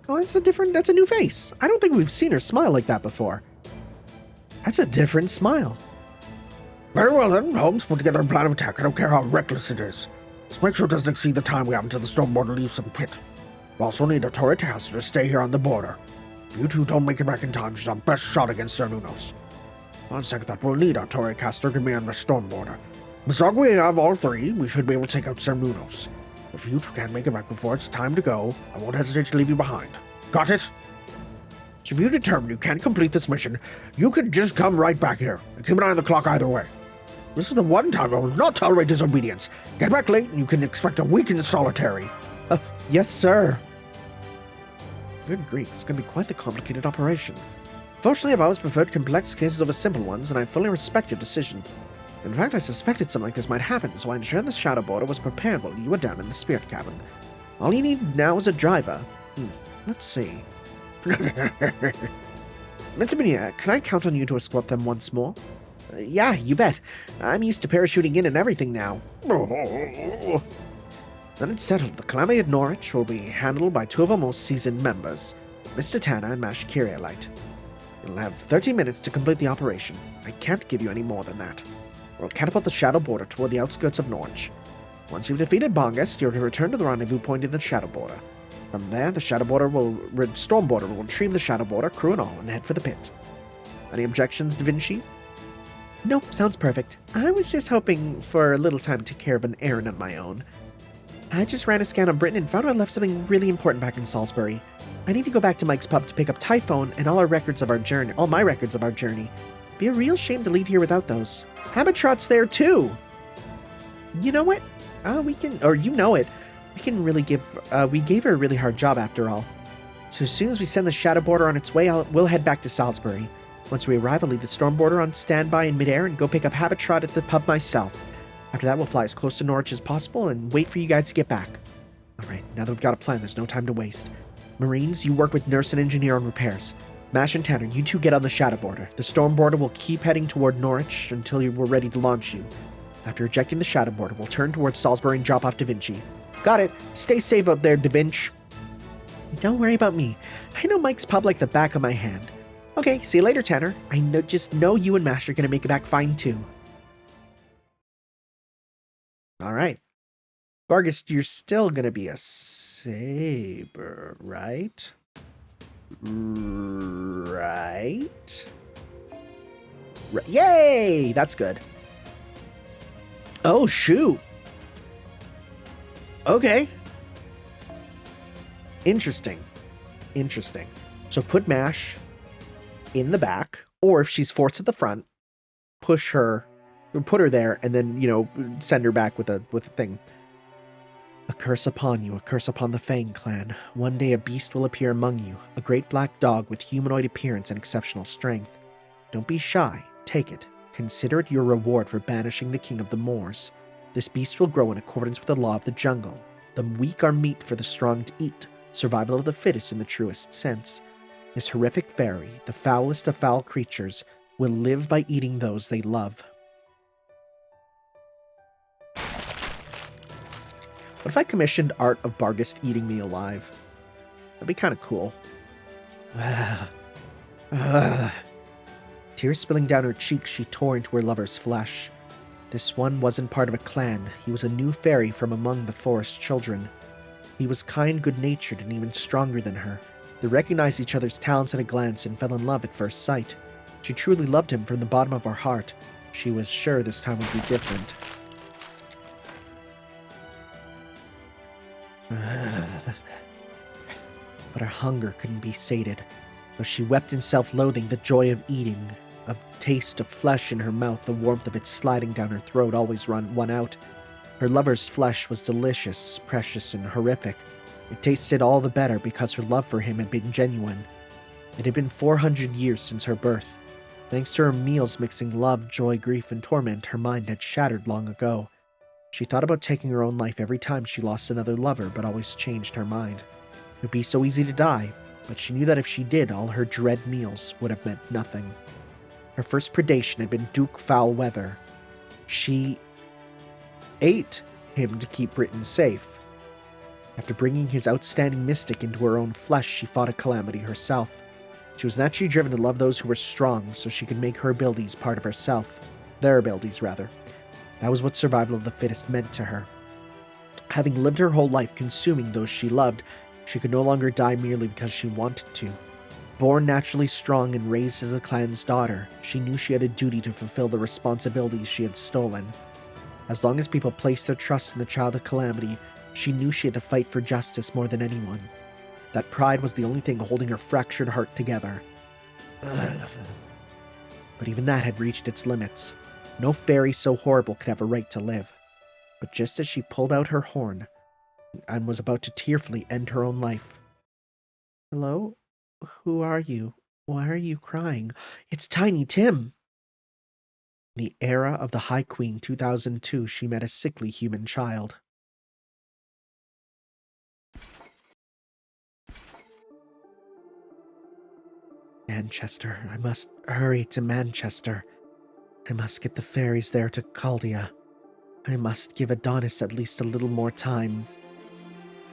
Oh, that's a new face. I don't think we've seen her smile like that before. That's a different smile. Very well then, Holmes, put together a plan of attack. I don't care how reckless it is. Just make sure it doesn't exceed the time we have until the storm border leaves the pit. We also need a Torre Taster to stay here on the border. If you two don't make it back in time, she's our best shot against Cernunnos. On second thought, we'll need our Torre Caster to be on the storm border. As long as we have all three, we should be able to take out Cernunnos. If you two can't make it back before it's time to go, I won't hesitate to leave you behind. Got it? So if you determine you can't complete this mission, you can just come right back here and keep an eye on the clock either way. This is the one time I will not tolerate disobedience. Get back late and you can expect a week in solitary. Yes, sir. Good grief, it's going to be quite the complicated operation. Fortunately, I've always preferred complex cases over simple ones, and I fully respect your decision. In fact, I suspected something like this might happen, so I ensured the Shadow Border was prepared while you were down in the Spirit Cabin. All you need now is a driver. Let's see. Mitsubishi, can I count on you to escort them once more? Yeah, you bet. I'm used to parachuting in and everything now. Then it's settled. The Calamity at Norwich will be handled by two of our most seasoned members, Mr. Tanner and Mash Kyria Light. You'll have 30 minutes to complete the operation. I can't give you any more than that. We'll catapult the Shadow Border toward the outskirts of Norwich. Once you've defeated Barghest, you're to return to the rendezvous point in the Shadow Border. From there, the Storm Border will retrieve the Shadow Border, crew and all, and head for the pit. Any objections, Da Vinci? Nope, sounds perfect. I was just hoping for a little time to take care of an errand on my own. I just ran a scan on Britain and found I left something really important back in Salisbury. I need to go back to Mike's pub to pick up Typhone and all my records of our journey. Be a real shame to leave here without those. Habitrot's there too! You know what? We gave her a really hard job after all. So as soon as we send the Shadow Border on its way, we'll head back to Salisbury. Once we arrive, I'll leave the Storm Border on standby in midair and go pick up Habitrot at the pub myself. After that, we'll fly as close to Norwich as possible and wait for you guys to get back. Alright, now that we've got a plan, there's no time to waste. Marines, you work with Nurse and Engineer on repairs. Mash and Tanner, you two get on the Shadow Border. The Storm Border will keep heading toward Norwich until we're ready to launch you. After ejecting the Shadow Border, we'll turn towards Salisbury and drop off Da Vinci. Got it. Stay safe out there, Da Vinci. Don't worry about me. I know Mike's pub like the back of my hand. Okay, see you later, Tanner. Just know you and Mash are gonna make it back fine, too. Alright. Barghest, you're still gonna be a saber, right? Right? Yay! That's good. Oh, shoot. Okay. Interesting. Interesting. So put Mash in the back, or if she's forced at the front, push her, put her there, and then, you know, send her back with a thing. A curse upon you, a curse upon the Fang clan. One day a beast will appear among you, a great black dog with humanoid appearance and exceptional strength. Don't be shy, take it. Consider it your reward for banishing the king of the Moors. This beast will grow in accordance with the law of the jungle. The weak are meat for the strong to eat, survival of the fittest in the truest sense. This horrific fairy, the foulest of foul creatures, will live by eating those they love. What if I commissioned art of Barghest eating me alive? That'd be kind of cool. Tears spilling down her cheeks, she tore into her lover's flesh. This one wasn't part of a clan. He was a new fairy from among the forest children. He was kind, good-natured, and even stronger than her. They recognized each other's talents at a glance and fell in love at first sight. She truly loved him from the bottom of her heart. She was sure this time would be different. But her hunger couldn't be sated. Though she wept in self-loathing, the joy of eating, a taste of flesh in her mouth, the warmth of it sliding down her throat always won out. Her lover's flesh was delicious, precious, and horrific. It tasted all the better because her love for him had been genuine. It had been 400 years since her birth. Thanks to her meals mixing love, joy, grief, and torment, her mind had shattered long ago. She thought about taking her own life every time she lost another lover, but always changed her mind. It would be so easy to die, but she knew that if she did, all her dread meals would have meant nothing. Her first predation had been Duke Foulweather. She ate him to keep Britain safe. After bringing his outstanding mystic into her own flesh, she fought a calamity herself. She was naturally driven to love those who were strong, so she could make her abilities part of herself. Their abilities, rather. That was what survival of the fittest meant to her. Having lived her whole life consuming those she loved, she could no longer die merely because she wanted to. Born naturally strong and raised as the clan's daughter, she knew she had a duty to fulfill the responsibilities she had stolen. As long as people placed their trust in the child of Calamity, she knew she had to fight for justice more than anyone. That pride was the only thing holding her fractured heart together. But even that had reached its limits. No fairy so horrible could have a right to live. But just as she pulled out her horn and was about to tearfully end her own life. Hello? Who are you? Why are you crying? It's Tiny Tim! In the era of the High Queen 2002, she met a sickly human child. Manchester. I must hurry to Manchester. I must get the fairies there to Caldia. I must give Adonis at least a little more time.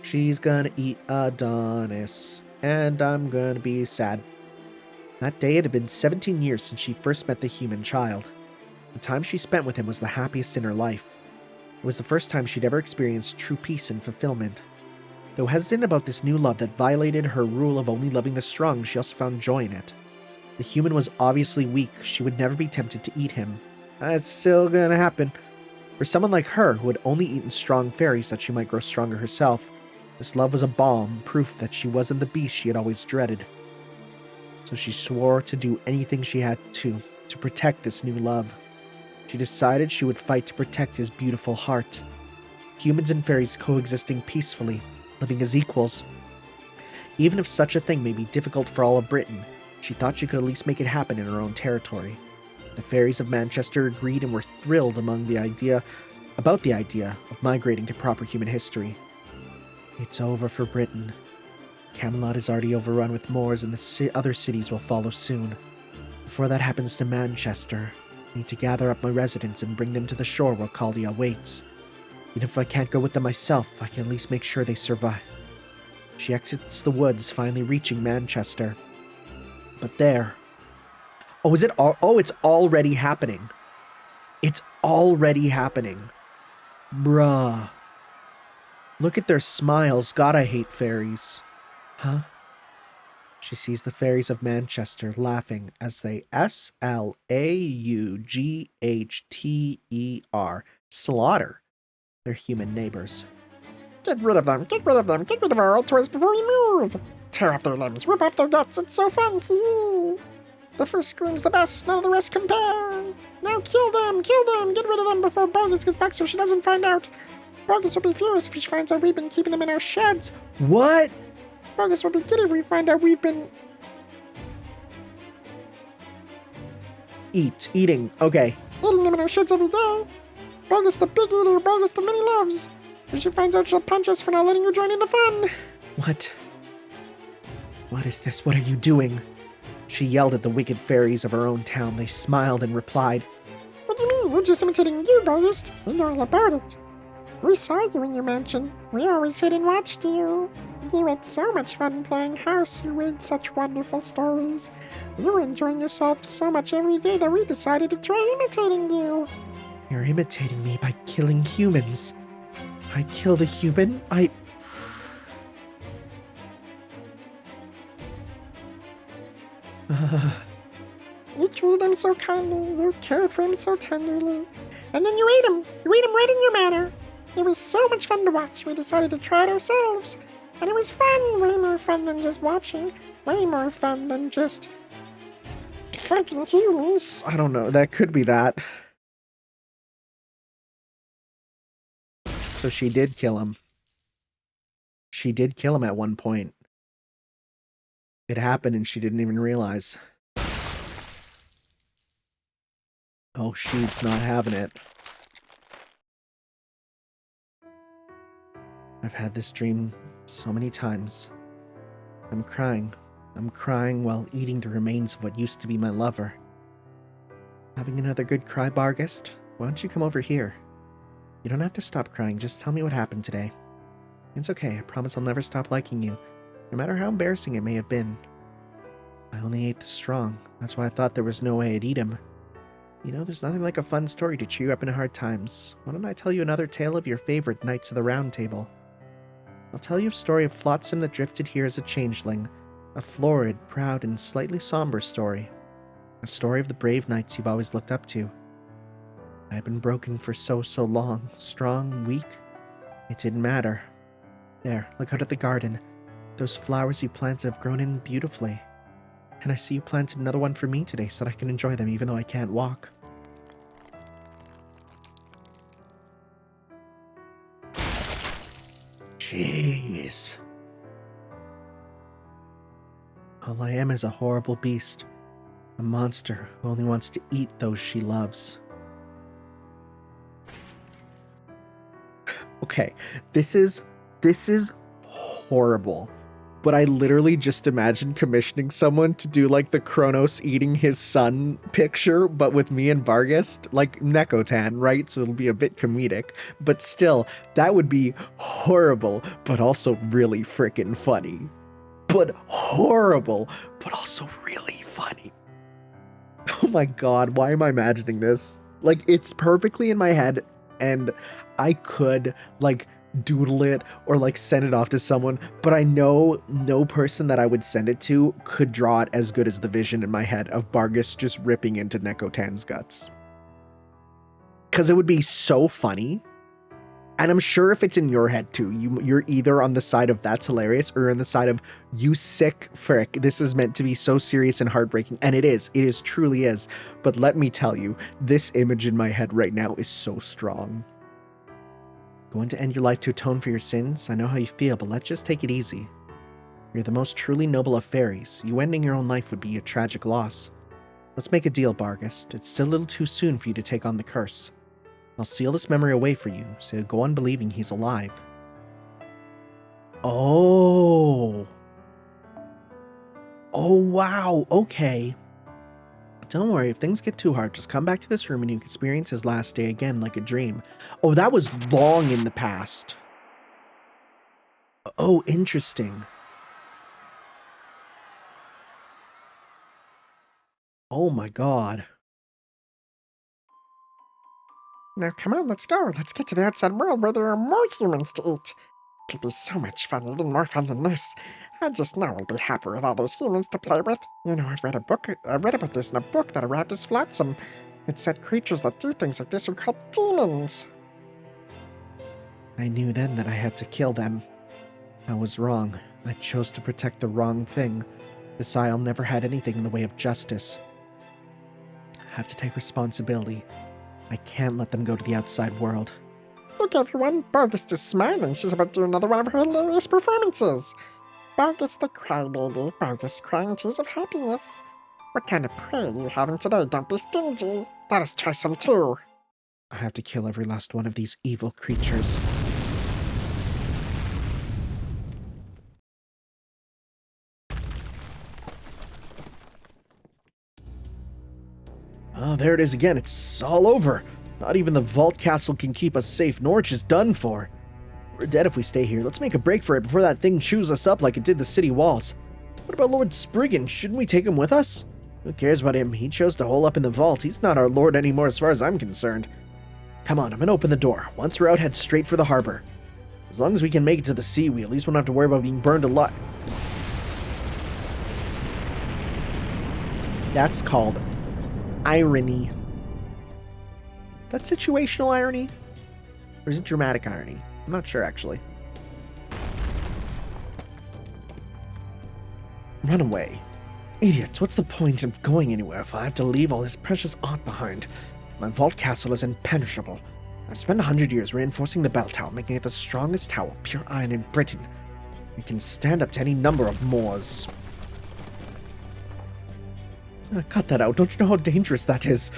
She's gonna eat Adonis, and I'm gonna be sad. That day it had been 17 years since she first met the human child. The time she spent with him was the happiest in her life. It was the first time she'd ever experienced true peace and fulfillment. Though hesitant about this new love that violated her rule of only loving the strong, she also found joy in it. The human was obviously weak. She would never be tempted to eat him. That's still gonna happen. For someone like her, who had only eaten strong fairies that she might grow stronger herself, this love was a balm, proof that she wasn't the beast she had always dreaded. So she swore to do anything she had to protect this new love. She decided she would fight to protect his beautiful heart. Humans and fairies coexisting peacefully, living as equals. Even if such a thing may be difficult for all of Britain, she thought she could at least make it happen in her own territory. The fairies of Manchester agreed and were thrilled about the idea of migrating to proper human history. It's over for Britain. Camelot is already overrun with Moors, and the other cities will follow soon. Before that happens to Manchester, I need to gather up my residents and bring them to the shore where Caldia waits. Even if I can't go with them myself, I can at least make sure they survive. She exits the woods, finally reaching Manchester. But there... Oh, is it all... Oh, it's already happening. It's already happening. Bruh. Look at their smiles. God, I hate fairies. Huh? She sees the fairies of Manchester laughing as they Slaughther slaughter their human neighbors. Get rid of them, get rid of them, get rid of our old toys before we move! Tear off their limbs, rip off their guts, it's so fun, hee! The first scream's the best, none of the rest compare! Now kill them, get rid of them before Barghest gets back so she doesn't find out! Barghest will be furious if she finds out we've been keeping them in our sheds! What? Barghest will be giddy if we find out we've been... Eating, okay. eating them in our sheds every day! Barghest the big eater, Barghest the many loves! If she finds out, she'll punch us for not letting her join in the fun! What? What is this? What are you doing? She yelled at the wicked fairies of her own town. They smiled and replied, What do you mean? We're just imitating you, Barghest. We know all about it. We saw you in your mansion. We always hid and watched you. You had so much fun playing house. You read such wonderful stories. You were enjoying yourself so much every day that we decided to try imitating you. You're imitating me by killing humans. I killed a human? You treated him so kindly. You cared for him so tenderly. And then you ate him. You ate him right in your manner. It was so much fun to watch. We decided to try it ourselves. And it was fun. Way more fun than just watching. Way more fun than just... fucking humans. I don't know. That could be that. So she did kill him. She did kill him at one point. It happened and she didn't even realize. Oh, she's not having it. I've had this dream so many times. I'm crying. I'm crying while eating the remains of what used to be my lover. Having another good cry, Barghest? Why don't you come over here? You don't have to stop crying, just tell me what happened today. It's okay, I promise I'll never stop liking you, no matter how embarrassing it may have been. I only ate the strong, that's why I thought there was no way I'd eat him. You know, there's nothing like a fun story to cheer you up in hard times. Why don't I tell you another tale of your favorite Knights of the Round Table? I'll tell you a story of Flotsam that drifted here as a changeling, a florid, proud, and slightly somber story. A story of the brave knights you've always looked up to. I had been broken for so long, strong, weak. It didn't matter. There, look out at the garden. Those flowers you planted have grown in beautifully. And I see you planted another one for me today so that I can enjoy them even though I can't walk. Jeez. All I am is a horrible beast. A monster who only wants to eat those she loves. Okay, this is horrible. But I literally just imagined commissioning someone to do like the Kronos eating his son picture, but with me and Barghest, like Nekotan, right? So it'll be a bit comedic, but still, that would be horrible, but also really freaking funny. But horrible, but also really funny. Oh my god, why am I imagining this? Like, it's perfectly in my head, and I could, like, doodle it or like send it off to someone, but I know no person that I would send it to could draw it as good as the vision in my head of Barghest just ripping into Nekotan's guts. Because it would be so funny. And I'm sure if it's in your head too, you're either on the side of that's hilarious or on the side of you sick frick, this is meant to be so serious and heartbreaking. And it is truly is. But let me tell you, this image in my head right now is so strong. Going to end your life to atone for your sins? I know how you feel, but let's just take it easy. You're the most truly noble of fairies. You ending your own life would be a tragic loss. Let's make a deal, Barghest. It's still a little too soon for you to take on the curse. I'll seal this memory away for you, so go on believing he's alive. Oh. Oh, wow. Okay. Don't worry, if things get too hard, just come back to this room and you can experience his last day again like a dream. Oh, that was long in the past. Oh, interesting. Oh my god. Now come on, let's go. Let's get to the outside world where there are more humans to eat. It'll be so much fun, even more fun than this. I just know I'll be happy with all those humans to play with. You know, I read about this in a book that arrived as Flotsam. It said creatures that do things like this are called demons. I knew then that I had to kill them. I was wrong. I chose to protect the wrong thing. This isle never had anything in the way of justice. I have to take responsibility. I can't let them go to the outside world. Look, everyone, Barghest is smiling. She's about to do another one of her hilarious performances. Barghest the crybaby, Barghest crying tears of happiness. What kind of prey are you having today? Don't be stingy. Let us try some too. I have to kill every last one of these evil creatures. Oh, there it is again. It's all over. Not even the vault castle can keep us safe. Norwich is done for. We're dead if we stay here. Let's make a break for it before that thing chews us up like it did the city walls. What about Lord Spriggan? Shouldn't we take him with us? Who cares about him? He chose to hole up in the vault. He's not our lord anymore as far as I'm concerned. Come on, I'm gonna open the door. Once we're out, head straight for the harbor. As long as we can make it to the sea, we at least won't have to worry about being burned alive. That's called irony. That's situational irony? Or is it dramatic irony? I'm not sure, actually. Run away. Idiots, what's the point of going anywhere if I have to leave all this precious art behind? My vault castle is impenetrable. I've spent 100 years reinforcing the bell tower, making it the strongest tower of pure iron in Britain. It can stand up to any number of Moors. Cut that out. Don't you know how dangerous that is?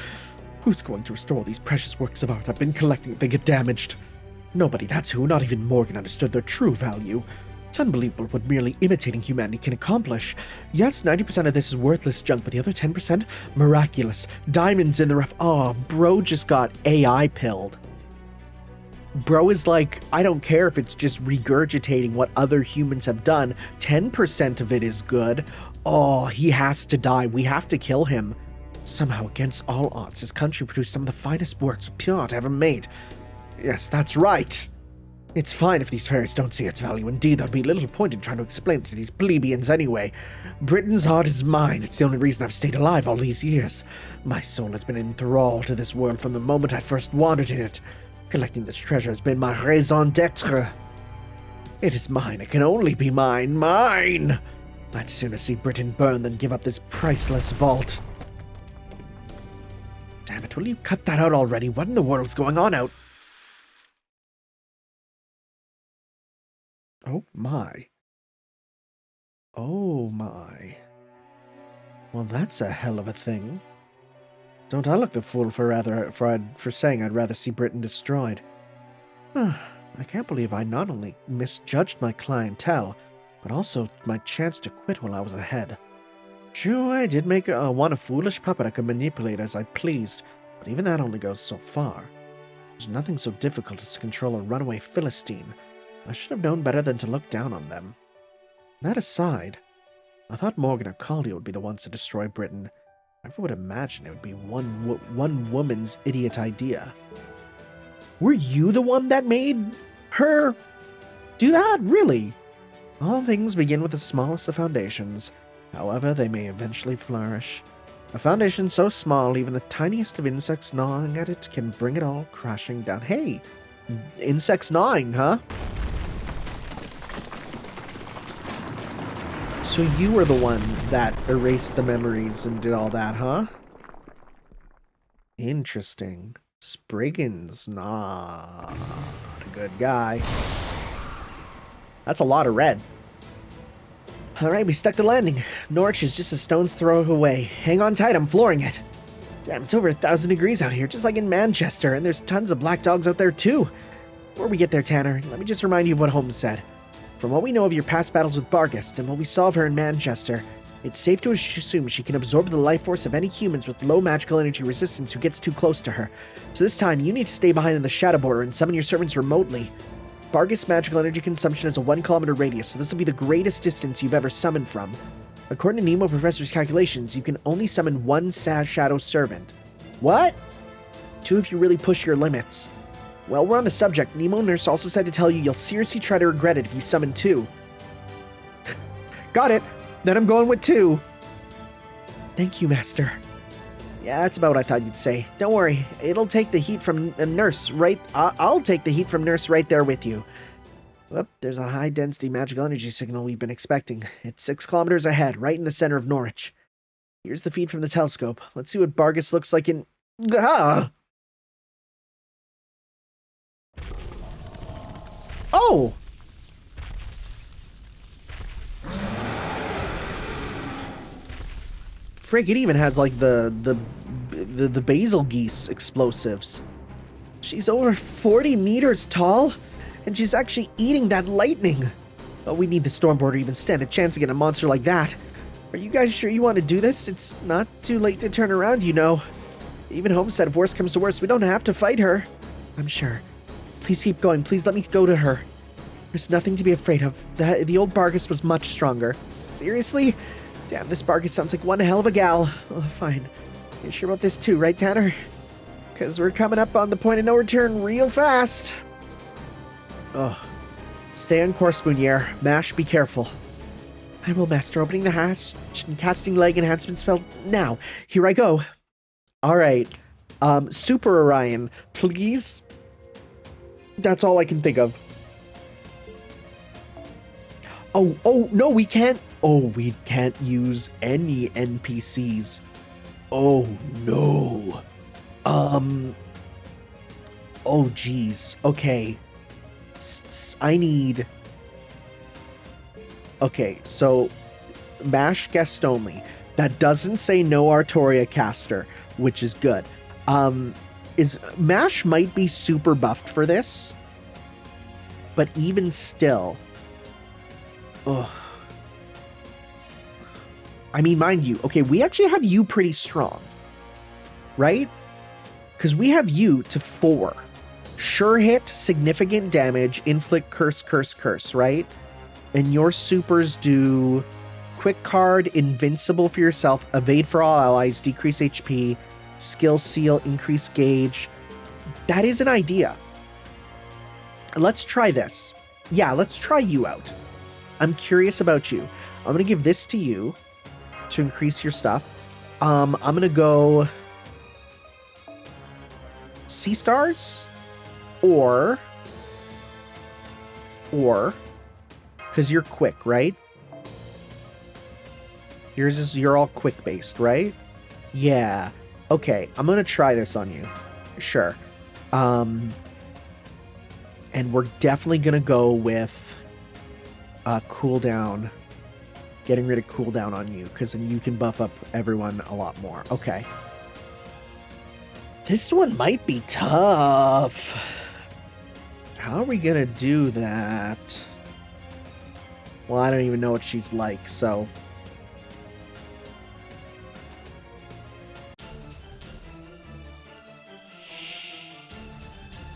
Who's going to restore these precious works of art I've been collecting if they get damaged? Nobody, that's who. Not even Morgan understood their true value. It's unbelievable what merely imitating humanity can accomplish. Yes, 90% of this is worthless junk, but the other 10%? Miraculous. Diamonds in the rough. Oh, bro just got AI pilled. Bro is like, I don't care if it's just regurgitating what other humans have done. 10% of it is good. Oh, he has to die. We have to kill him. Somehow, against all odds, his country produced some of the finest works of pure art ever made. Yes, that's right. It's fine if these fairies don't see its value. Indeed, there'd be little point in trying to explain it to these plebeians anyway. Britain's art is mine. It's the only reason I've stayed alive all these years. My soul has been enthralled to this world from the moment I first wandered in it. Collecting this treasure has been my raison d'etre. It is mine. It can only be mine. Mine! I'd sooner see Britain burn than give up this priceless vault. Damn it, will you cut that out already? What in the world's going on out? Oh my. Oh my. Well, that's a hell of a thing. Don't I look the fool for saying I'd rather see Britain destroyed? I can't believe I not only misjudged my clientele, but also my chance to quit while I was ahead. True, I did make one a foolish puppet I could manipulate as I pleased, but even that only goes so far. There's nothing so difficult as to control a runaway Philistine. I should have known better than to look down on them. That aside, I thought Morgan or Caldia would be the ones to destroy Britain. I never would imagine it would be one woman's idiot idea. Were you the one that made her do that? Really? All things begin with the smallest of foundations. However, they may eventually flourish. A foundation so small, even the tiniest of insects gnawing at it can bring it all crashing down. Hey, insects gnawing, huh? So you were the one that erased the memories and did all that, huh? Interesting. Spriggan's not a good guy. That's a lot of red. Alright, we stuck the landing. Norwich is just a stone's throw away. Hang on tight, I'm flooring it. Damn, it's over 1,000 degrees out here, just like in Manchester, and there's tons of black dogs out there too. Before we get there, Tanner, let me just remind you of what Holmes said. From what we know of your past battles with Barghest and what we saw of her in Manchester, it's safe to assume she can absorb the life force of any humans with low magical energy resistance who gets too close to her. So this time, you need to stay behind in the shadow border and summon your servants remotely. Barghest's magical energy consumption has a 1 kilometer radius, so this will be the greatest distance you've ever summoned from. According to Nemo Professor's calculations, you can only summon 1 shadow servant. What? 2 if you really push your limits. Well, we're on the subject. Nemo Nurse also said to tell you you'll seriously try to regret it if you summon 2. Got it. Then I'm going with 2. Thank you, Master. Yeah, that's about what I thought you'd say. Don't worry, it'll take the heat from a nurse right... I'll take the heat from nurse right there with you. Whoop, there's a high-density magical energy signal we've been expecting. It's 6 kilometers ahead, right in the center of Norwich. Here's the feed from the telescope. Let's see what Barghest looks like in... Ah! Oh! Frick, it even has like the basil geese explosives. She's over 40 meters tall, and she's actually eating that lightning. Oh, we need the Stormboard to even stand a chance against a monster like that. Are you guys sure you want to do this? It's not too late to turn around, you know. Even Holmes said if worse comes to worse, we don't have to fight her. I'm sure. Please keep going. Please let me go to her. There's nothing to be afraid of. The old Barghest was much stronger. Seriously? Damn, this Barghest sounds like one hell of a gal. Oh, fine. You're sure about this too, right, Tanner? Because we're coming up on the point of no return real fast. Oh. Stay on course, Moonier. Mash, be careful. I will, Master. Opening the hatch and casting leg enhancement spell now. Here I go. Alright. Super Orion, please? That's all I can think of. Oh, no, we can't. Oh, we can't use any NPCs. Oh, no. Oh, geez. Okay. I need... Okay, so... Mash guest only. That doesn't say no Artoria caster, which is good. Mash might be super buffed for this. But even still... Ugh. I mean, mind you, okay, we actually have you pretty strong, right? Because we have you to 4. Sure hit, significant damage, inflict, curse, right? And your supers do quick card, invincible for yourself, evade for all allies, decrease HP, skill seal, increase gauge. That is an idea. Let's try this. Yeah, let's try you out. I'm curious about you. I'm going to give this to you to increase your stuff. I'm going to go Sea Stars or because you're quick, right? Yours is, you're all quick based, right? Yeah. Okay, I'm going to try this on you. Sure. And we're definitely going to go with cooldown. Getting rid of cooldown on you, because then you can buff up everyone a lot more. Okay. This one might be tough. How are we gonna do that? Well, I don't even know what she's like, so...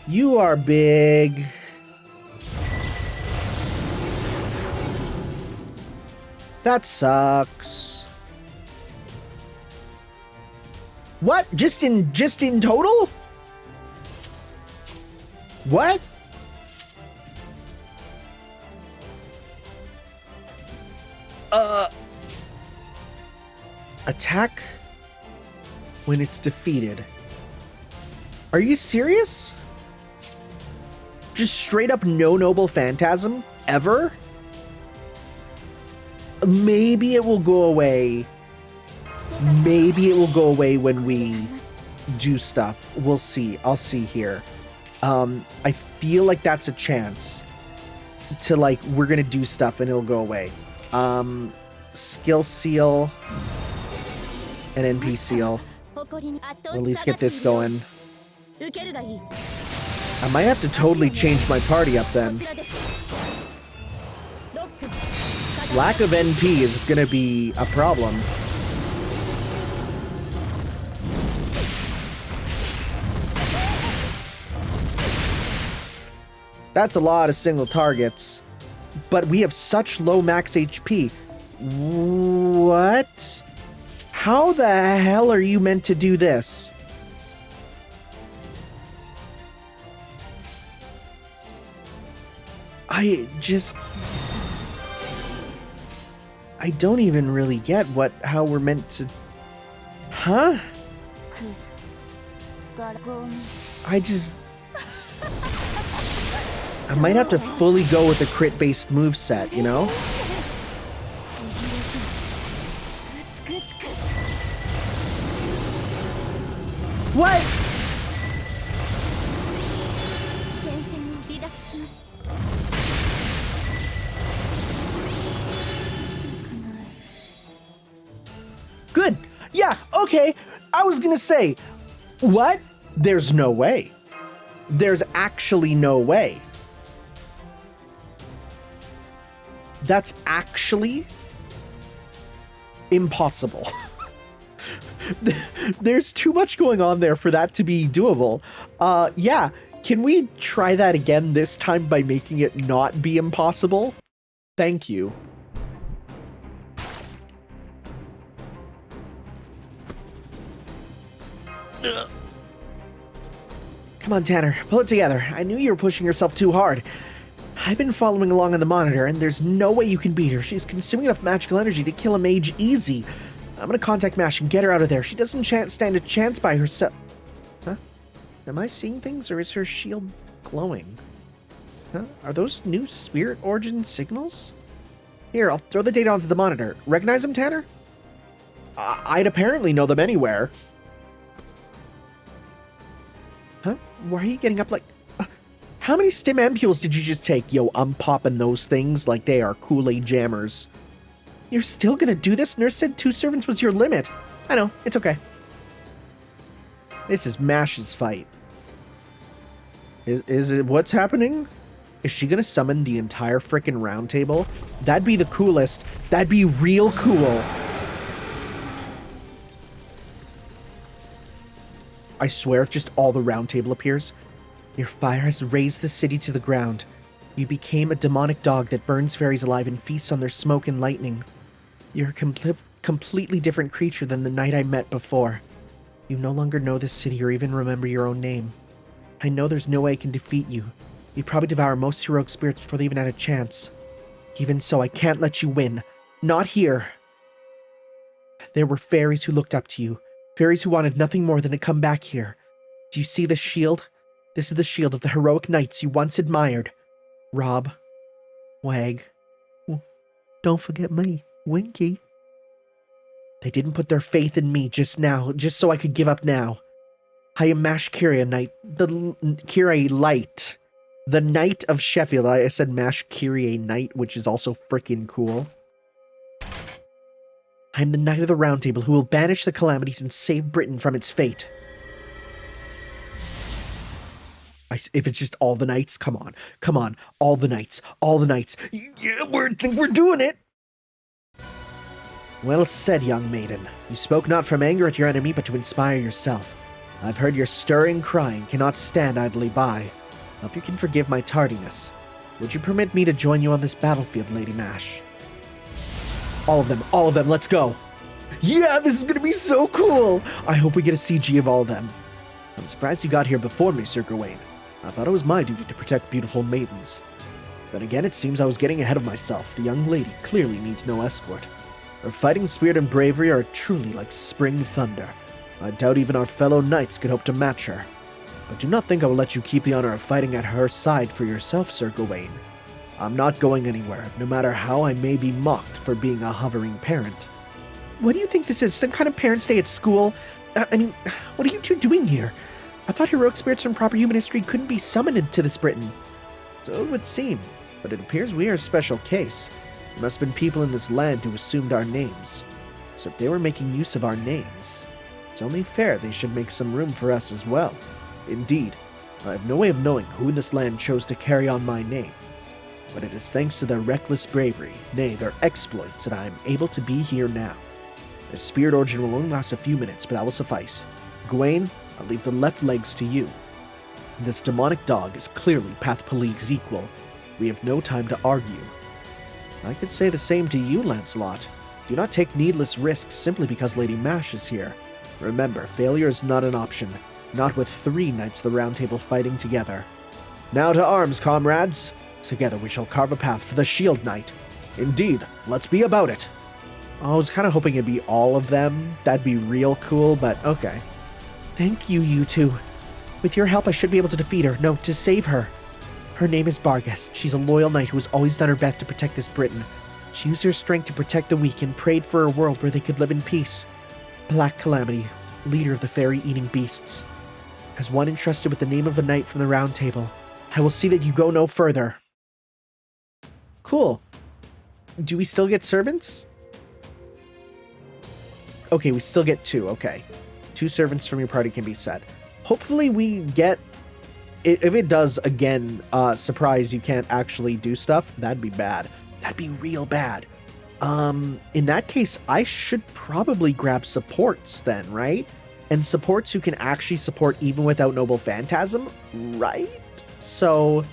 You are big. That sucks. What? Just in total? What? Attack when it's defeated. Are you serious? Just straight up no noble phantasm ever? Maybe it will go away. Maybe it will go away when we do stuff. We'll see. I'll see here. I feel like that's a chance to, like, we're gonna do stuff and it'll go away. Skill seal and NP seal. We'll at least get this going. I might have to totally change my party up then. Lack of NP is gonna be a problem. That's a lot of single targets. But we have such low max HP. What? How the hell are you meant to do this? I don't even really get how we're meant to... Huh? I might have to fully go with the crit-based moveset, you know? What? Good. Yeah, okay. I was gonna say, what? There's no way. There's actually no way. That's actually impossible. There's too much going on there for that to be doable. Yeah, can we try that again this time by making it not be impossible? Thank you. Come on, Tanner, pull it together. I knew you were pushing yourself too hard. I've been following along on the monitor, and there's no way you can beat her. She's consuming enough magical energy to kill a mage easy. I'm gonna contact Mash and get her out of there. She doesn't stand a chance by herself. Huh? Am I seeing things, or is her shield glowing? Huh? Are those new spirit origin signals? Here, I'll throw the data onto the monitor. Recognize them, Tanner? I'd apparently know them anywhere. Huh? Why are you getting up like... how many stim ampules did you just take? Yo, I'm popping those things like they are Kool-Aid jammers. You're still gonna do this? Nurse said 2 servants was your limit. I know, it's okay. This is Mash's fight. Is it what's happening? Is she gonna summon the entire frickin' round table? That'd be the coolest. That'd be real cool. I swear if just all the round table appears. Your fire has razed the city to the ground. You became a demonic dog that burns fairies alive and feasts on their smoke and lightning. You're a completely different creature than the knight I met before. You no longer know this city or even remember your own name. I know there's no way I can defeat you. You'd probably devour most heroic spirits before they even had a chance. Even so, I can't let you win. Not here. There were fairies who looked up to you. Fairies who wanted nothing more than to come back here. Do you see this shield? This is the shield of the heroic knights you once admired. Rob. Wag. Don't forget me. Winky. They didn't put their faith in me just now, just so I could give up now. I am Mash Kyria Knight, the Kyrie Light. The Knight of Sheffield. I said Mash Kyrie Knight, which is also freaking cool. I am the Knight of the Round Table who will banish the Calamities and save Britain from its fate. If it's just all the knights, come on, all the knights. Yeah, we're doing it. Well said, young maiden. You spoke not from anger at your enemy, but to inspire yourself. I've heard your stirring cry and cannot stand idly by. Hope you can forgive my tardiness. Would you permit me to join you on this battlefield, Lady Mash? All of them, let's go. Yeah, this is gonna be so cool. I hope we get a CG of all of them. I'm surprised you got here before me, Sir Gawain. I thought it was my duty to protect beautiful maidens. But again, it seems I was getting ahead of myself. The young lady clearly needs no escort. Her fighting spirit and bravery are truly like spring thunder. I doubt even our fellow knights could hope to match her. But do not think I will let you keep the honor of fighting at her side for yourself, Sir Gawain. I'm not going anywhere, no matter how I may be mocked for being a hovering parent. What do you think this is, some kind of parents' day at school? I mean, what are you two doing here? I thought heroic spirits from proper human history couldn't be summoned into this Britain. So it would seem, but it appears we are a special case. There must have been people in this land who assumed our names. So if they were making use of our names, it's only fair they should make some room for us as well. Indeed, I have no way of knowing who in this land chose to carry on my name. But it is thanks to their reckless bravery, nay, their exploits, that I am able to be here now. The spirit origin will only last a few minutes, but that will suffice. Gawain, I'll leave the left legs to you. This demonic dog is clearly Path Paleeg's equal. We have no time to argue. I could say the same to you, Lancelot. Do not take needless risks simply because Lady Mash is here. Remember, failure is not an option, not with 3 Knights of the Round Table fighting together. Now to arms, comrades! Together we shall carve a path for the Shield Knight. Indeed, let's be about it. I was kind of hoping it'd be all of them. That'd be real cool, but okay. Thank you, you two. With your help, I should be able to defeat her. No, to save her. Her name is Barghest. She's a loyal knight who has always done her best to protect this Britain. She used her strength to protect the weak and prayed for a world where they could live in peace. Black Calamity, leader of the fairy-eating beasts. As one entrusted with the name of a knight from the Round Table, I will see that you go no further. Cool. Do we still get servants? Okay, we still get 2. Okay. 2 servants from your party can be set. Hopefully we get... If it does, again, surprise you can't actually do stuff, that'd be bad. That'd be real bad. In that case, I should probably grab supports then, right? And supports who can actually support even without Noble Phantasm, right? So,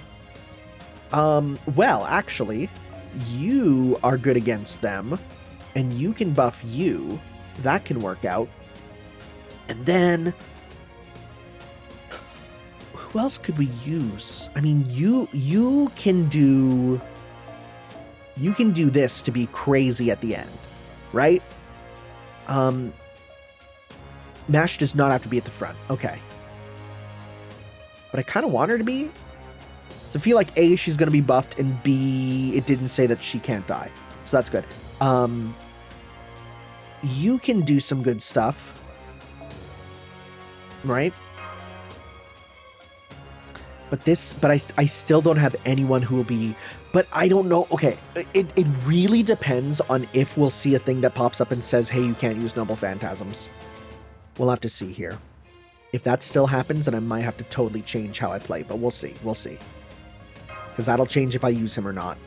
well, actually, you are good against them, and you can buff you. That can work out. And then, who else could we use? I mean, you can do this to be crazy at the end, right? Mash does not have to be at the front. Okay. But I kind of want her to be. So I feel like A, she's going to be buffed, and B, it didn't say that she can't die. So that's good. You can do some good stuff. Right? But I still don't have anyone who will be... But I don't know. Okay, it really depends on if we'll see a thing that pops up and says, hey, you can't use Noble Phantasms. We'll have to see here. If that still happens, then I might have to totally change how I play, but we'll see. We'll see. Because that'll change if I use him or not.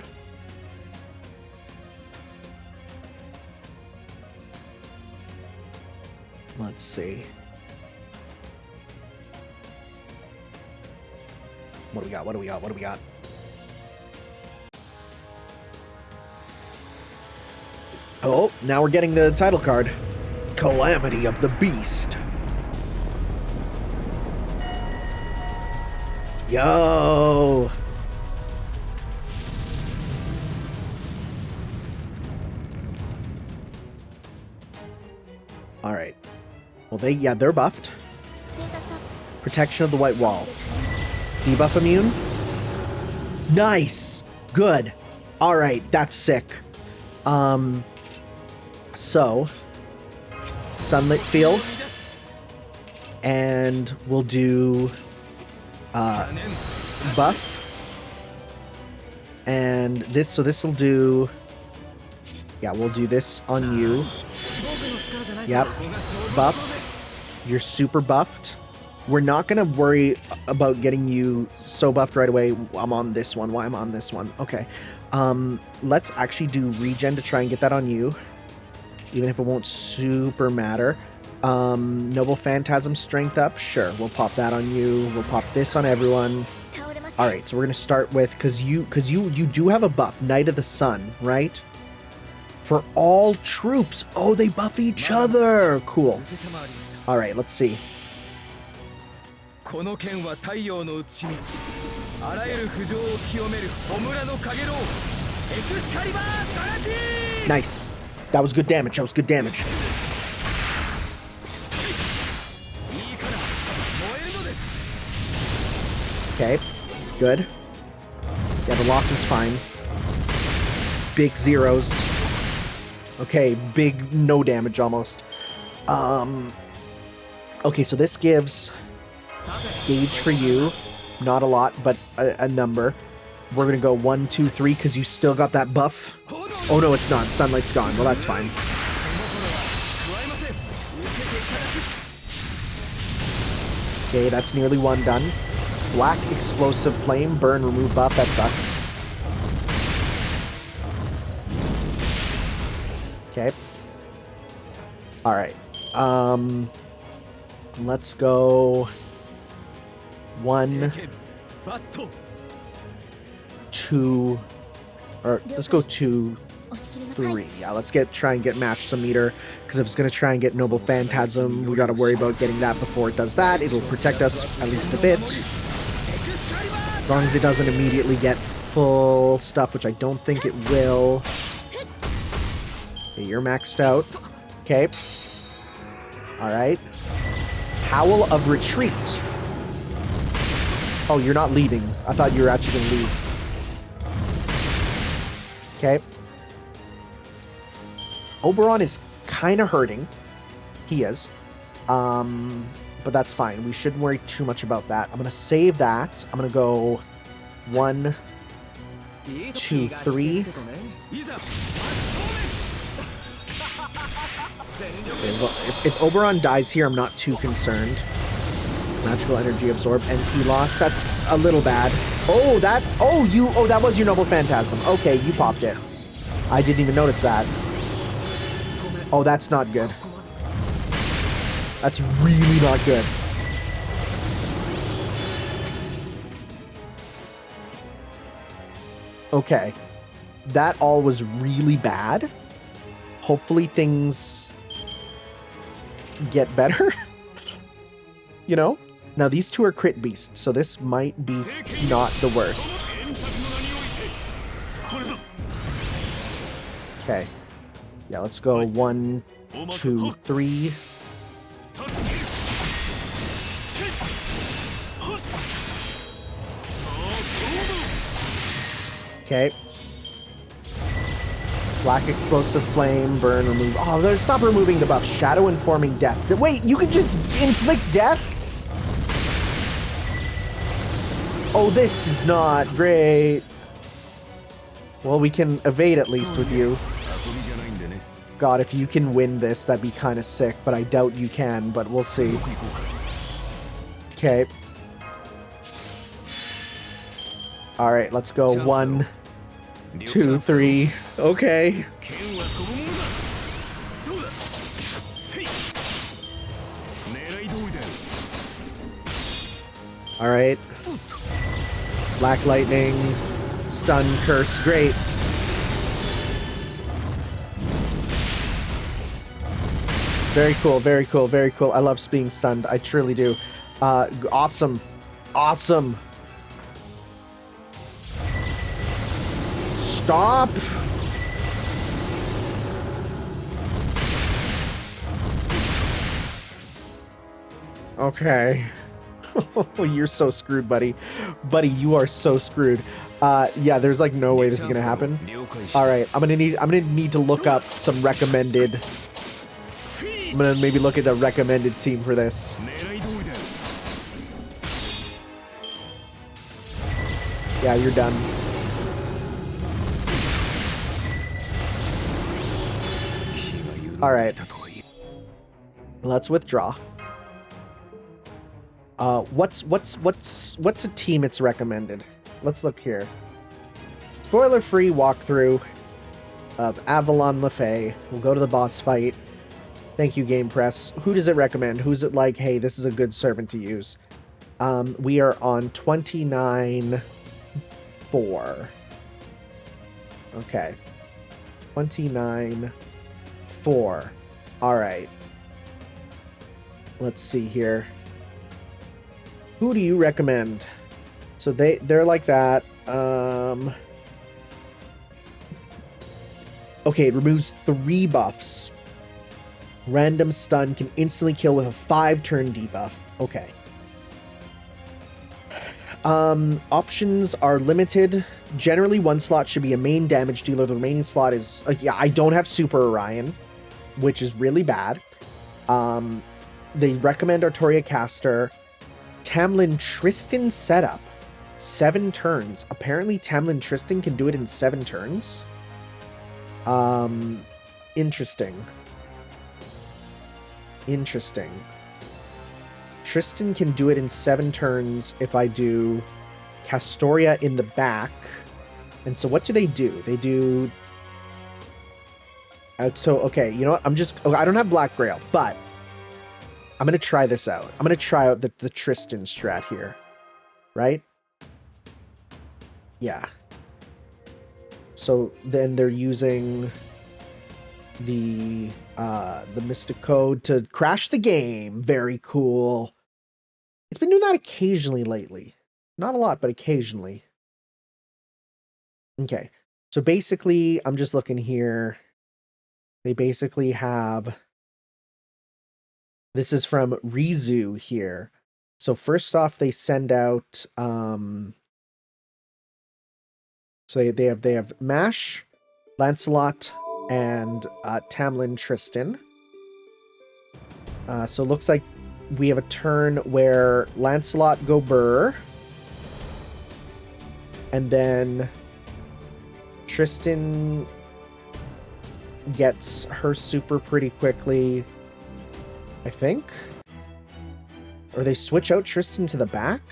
Let's see. What do we got? What do we got? What do we got? Oh, now we're getting the title card. Calamity of the Beast. Yo! Alright. Well, they're buffed. Protection of the White Wall. Debuff immune? Nice! Good. Alright, that's sick. So, Sunlit Field, and we'll do buff, and this, so this will do, yeah, we'll do this on you. Yep, buff. You're super buffed. We're not gonna worry about getting you so buffed right away. I'm on this one. Why I'm on this one? Okay. Let's actually do regen to try and get that on you, even if it won't super matter. Noble Phantasm strength up. Sure, we'll pop that on you. We'll pop this on everyone. All right, so we're gonna start with because you do have a buff, Knight of the Sun, right? For all troops. Oh, they buff each other. Cool. All right, let's see. Nice. That was good damage. That was good damage. Okay. Good. Yeah, the loss is fine. Big zeros. Okay, big no damage almost. Okay, so this gives gauge for you. Not a lot, but a number. We're gonna go 1, 2, 3 because you still got that buff. Oh no, it's not. Sunlight's gone. Well, that's fine. Okay, that's nearly one done. Black explosive flame, burn, remove buff. That sucks. Okay. All right. Let's go 1, 2, or let's go 2, 3. Yeah, let's try and get Mash some meter, because if it's gonna try and get Noble Phantasm, we gotta worry about getting that before it does that. It'll protect us at least a bit. As long as it doesn't immediately get full stuff, which I don't think it will. Okay, you're maxed out. Okay. Alright. Howl of Retreat. Oh, you're not leaving. I thought you were actually going to leave. Okay. Oberon is kind of hurting. He is. But that's fine. We shouldn't worry too much about that. I'm going to save that. I'm going to go 1, 2, 3. If Oberon dies here, I'm not too concerned. Magical energy absorb, NP loss. That's a little bad. Oh, that. Oh, that was your Noble Phantasm. Okay, you popped it. I didn't even notice that. Oh, that's not good. That's really not good. Okay. That all was really bad. Hopefully things get better. You know? Now these two are crit beasts, so this might be not the worst. Okay. Yeah, let's go 1, 2, 3. Okay. Black explosive flame, burn, remove. Oh, stop removing the buff. Shadow informing death. Wait, you can just inflict death? Oh, this is not great. Well, we can evade at least with you. God, if you can win this, that'd be kind of sick, but I doubt you can, but we'll see. Okay. Alright, let's go. 1, 2, 3. Okay. Alright. Black lightning. Stun, curse. Great. Very cool, very cool, very cool. I love being stunned. I truly do. Awesome. Awesome. Stop. Okay. You're so screwed, buddy. Buddy, you are so screwed. Yeah, there's like no way this is gonna happen. All right, I'm gonna need to look up some recommended. I'm gonna maybe look at the recommended team for this. Yeah, you're done. All right. Let's withdraw. What's a team it's recommended? Let's look here. Spoiler-free walkthrough of Avalon Lefay. We'll go to the boss fight. Thank you, Game Press. Who does it recommend? Who's it like, hey, this is a good servant to use? We are on 29.4. Okay. 29.4. All right. Let's see here. Who do you recommend? So they're like that. Okay, it removes 3 buffs. Random stun can instantly kill with a 5-turn debuff. Okay. Options are limited. Generally, 1 slot should be a main damage dealer. The remaining slot is... yeah, I don't have Super Orion, which is really bad. They recommend Artoria Caster. Tamlin Tristan setup. 7 turns. Apparently, Tamlin Tristan can do it in 7 turns. Interesting. Interesting. Tristan can do it in 7 turns if I do Castoria in the back. And so what do? They do... so, okay, you know what? I don't have Black Grail, but I'm going to try this out. I'm going to try out the Tristan strat here. Right? Yeah. So then they're using the Mystic Code to crash the game. Very cool. It's been doing that occasionally lately. Not a lot, but occasionally. Okay. So basically, I'm just looking here. They basically have This is from Rizu here. So first off, they send out so they have Mash, Lancelot, and Tamlin Tristan. So it looks like we have a turn where Lancelot go Burr, and then Tristan gets her super pretty quickly, I think. Or they switch out Tristan to the back.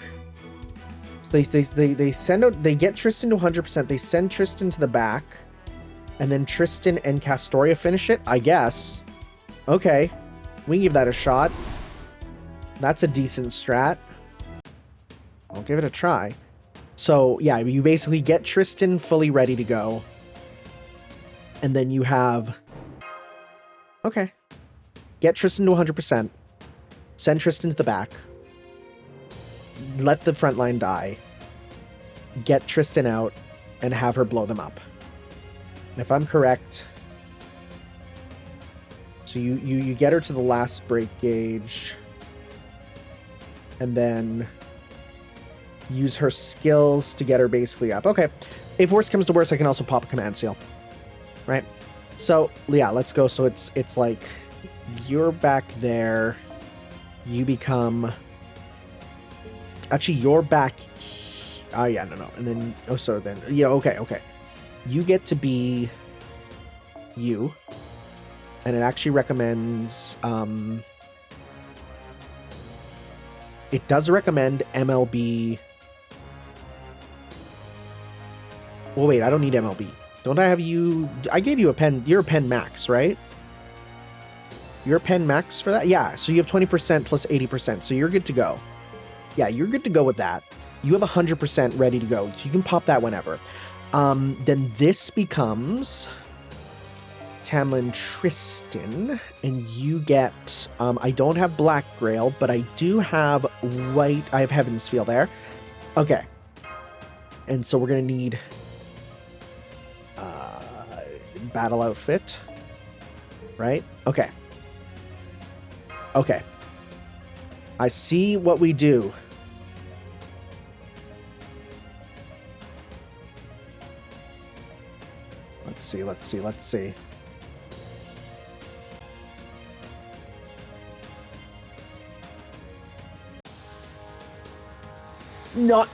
They send out, they get Tristan to 100%. They send Tristan to the back, and then Tristan and Castoria finish it, I guess. Okay, we give that a shot. That's a decent strat. I'll give it a try. So yeah, you basically get Tristan fully ready to go, and then you have, okay, get Tristan to 100%, send Tristan to the back, let the front line die, get Tristan out, and have her blow them up. And if I'm correct, so you get her to the last break gauge, and then use her skills to get her basically up. Okay, if worse comes to worse, I can also pop a command seal, right? So yeah, let's go. So it's like you're back there, you become, actually you're back. Oh yeah, no, and then so then yeah, okay, you get to be you, and it actually recommends it does recommend MLB. Well, wait, I don't need MLB. Don't I have you? I gave you a pen. You're a pen max, right? You're a pen max for that? Yeah, so you have 20% plus 80%, so you're good to go. Yeah, you're good to go with that. You have 100% ready to go, so you can pop that whenever. Then this becomes Tamlin Tristan, and you get, I don't have Black Grail, but I do have White, I have Heaven's Feel there. Okay. And so we're going to need battle outfit, right? Okay. Okay. I see what we do. Let's see.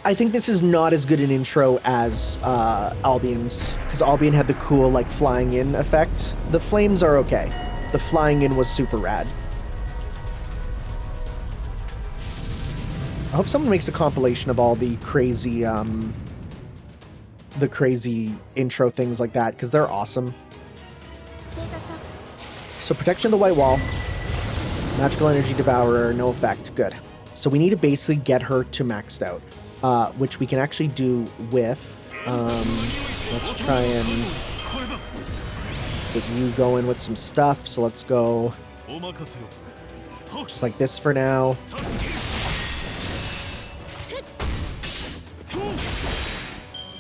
I think this is not as good an intro as Albion's, because Albion had the cool like flying in effect. The flames are okay. The flying in was super rad. I hope someone makes a compilation of all the crazy intro things like that, because they're awesome. So protection of the white wall, magical energy devourer, no effect. Good. So we need to basically get her to maxed out, which we can actually do with, let's try and get you going with some stuff. So let's go just like this for now.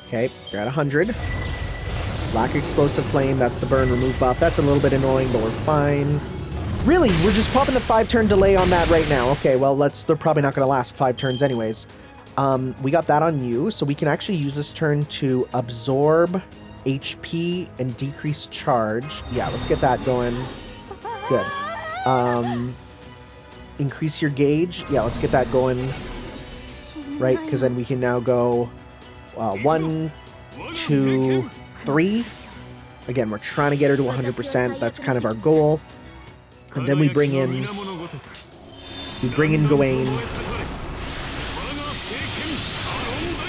Okay, you're at 100. Black explosive flame, that's the burn remove buff. That's a little bit annoying, but we're fine. Really? We're just popping a 5-turn delay on that right now. Okay, well, they're probably not going to last 5 turns anyways. We got that on you, so we can actually use this turn to absorb HP and decrease charge. Yeah, let's get that going. Good. Increase your gauge. Yeah, let's get that going. Right, because then we can now go 1, 2, 3. Again, we're trying to get her to 100%. That's kind of our goal. And then we bring in Gawain.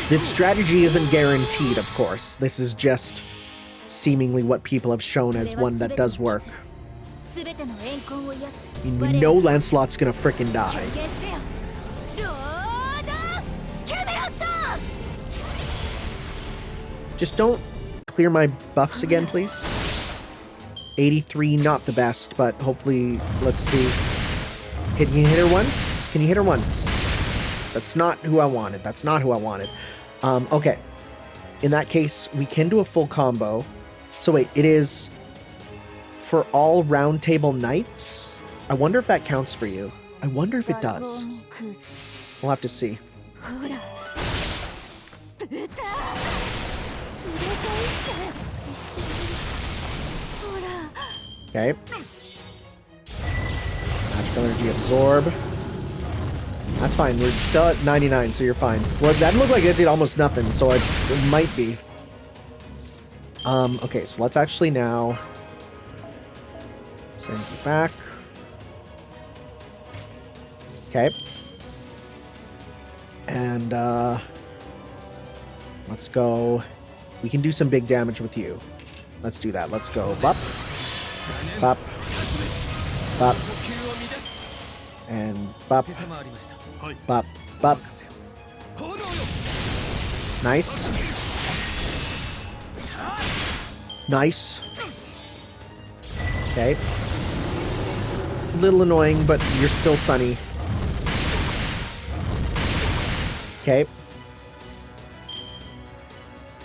This strategy isn't guaranteed, of course. This is just seemingly what people have shown as one that does work. I mean, we know Lancelot's gonna frickin' die. Just don't clear my buffs again, please. 83, not the best, but hopefully, let's see. Can you hit her once? Can you hit her once? That's not who I wanted. That's not who I wanted. Okay. In that case, we can do a full combo. So wait, it is for all round table knights. I wonder if that counts for you. I wonder if it does. We'll have to see. Okay. Magical energy absorb. That's fine. We're still at 99, so you're fine. Well, that looked like it did almost nothing, so it might be. Okay, so let's actually now send you back. Okay. And, let's go. We can do some big damage with you. Let's do that. Let's go. Bop. Bop. Bop. And bop. Bop. Bop. Nice. Nice. Okay. Little annoying, but you're still sunny. Okay.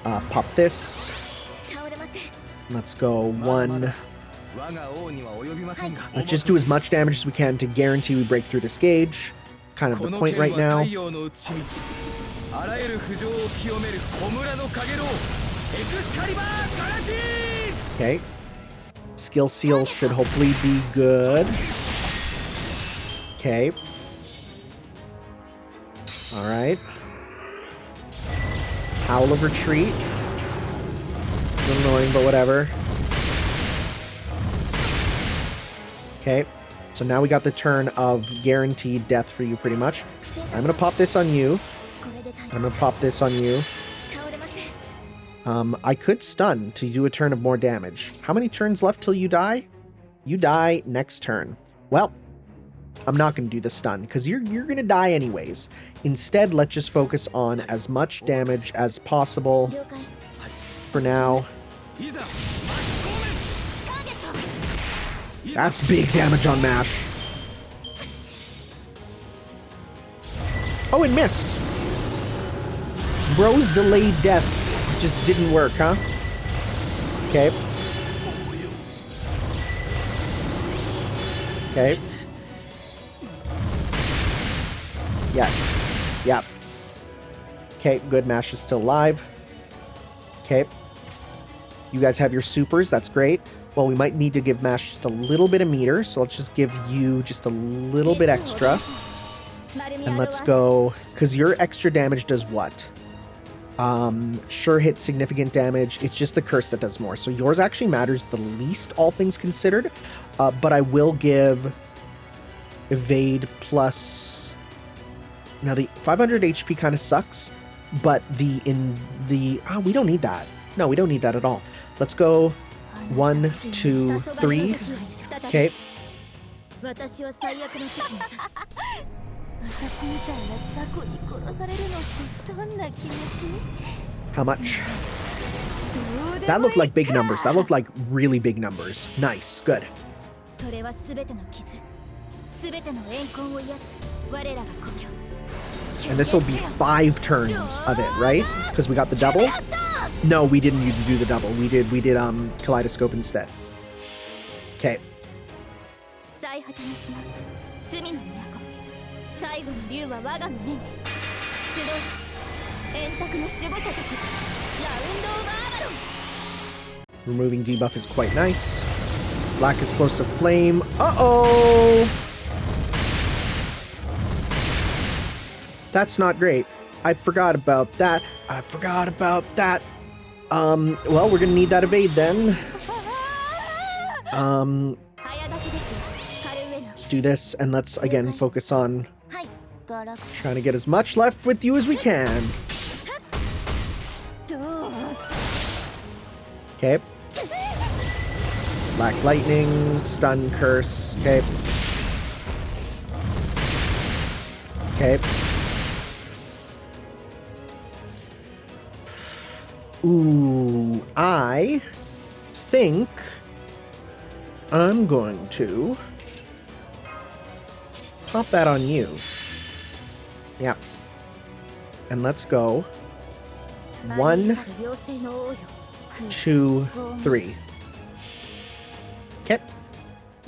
Pop this. Let's go 1. Let's just do as much damage as we can to guarantee we break through this gauge. Kind of the point right now. Okay. Skill seal should hopefully be good. Okay. Alright. Howl of Retreat. A little annoying, but whatever. Okay. So now we got the turn of guaranteed death for you, pretty much. I'm gonna pop this on you. I'm gonna pop this on you. I could stun to do a turn of more damage. How many turns left till you die? You die next turn. Well, I'm not going to do the stun, because you're going to die anyways. Instead, let's just focus on as much damage as possible for now. That's big damage on Mash. Oh, it missed. Bro's delayed death just didn't work, huh? Okay. Okay. Yeah. Yeah. Okay, good. Mash is still alive. Okay. You guys have your supers. That's great. Well, we might need to give Mash just a little bit of meter, so let's just give you just a little bit extra. And let's go, because your extra damage does what? Sure hit significant damage. It's just the curse that does more. So yours actually matters the least, all things considered. But I will give evade plus. Now the 500 HP kind of sucks, but we don't need that. No, we don't need that at all. Let's go 1, 2, 3. Okay. How much? That looked like big numbers. That looked like really big numbers. Nice. Good. And this will be 5 turns of it, right? Because we got the double? No, we didn't need to do the double. We did Kaleidoscope instead. Okay. Removing debuff is quite nice. Black Explosive Flame. Uh-oh! That's not great. I forgot about that. Well, we're gonna need that evade then. Let's do this, and let's again focus on trying to get as much left with you as we can. Okay. Black Lightning, Stun, Curse. Okay. Okay. Ooh, I think I'm going to pop that on you. Yeah. And let's go 1, 2, 3. Okay.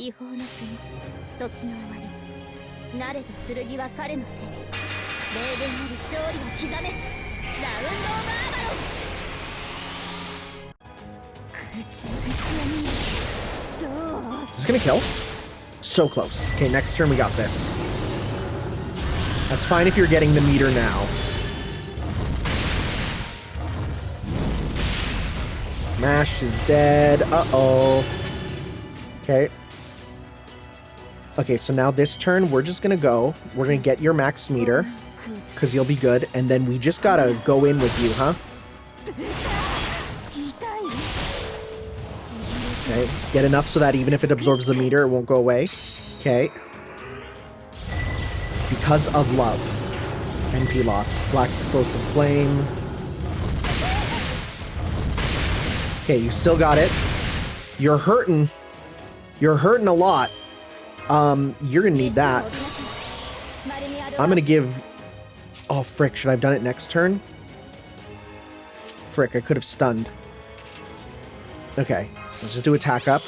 違法の国、時の終わり。慣れた剣は彼の手に。霊言なる勝利を刻め。ラウンド・オブ・アバロン。ぐちゃぐちゃに。どう？ Is this gonna kill? So close. Okay, next turn we got this. That's fine if you're getting the meter now. Mash is dead. Uh-oh. Okay. Okay, so now this turn, we're just gonna go. We're gonna get your max meter, because you'll be good, and then we just gotta go in with you, huh? Okay, get enough so that even if it absorbs the meter, it won't go away. Okay. Because of love. NP loss. Black explosive flame. Okay, you still got it. You're hurting. You're hurting a lot. You're gonna need that. I'm gonna give... Oh, frick. Should I have done it next turn? Frick, I could have stunned. Okay, let's just do attack up.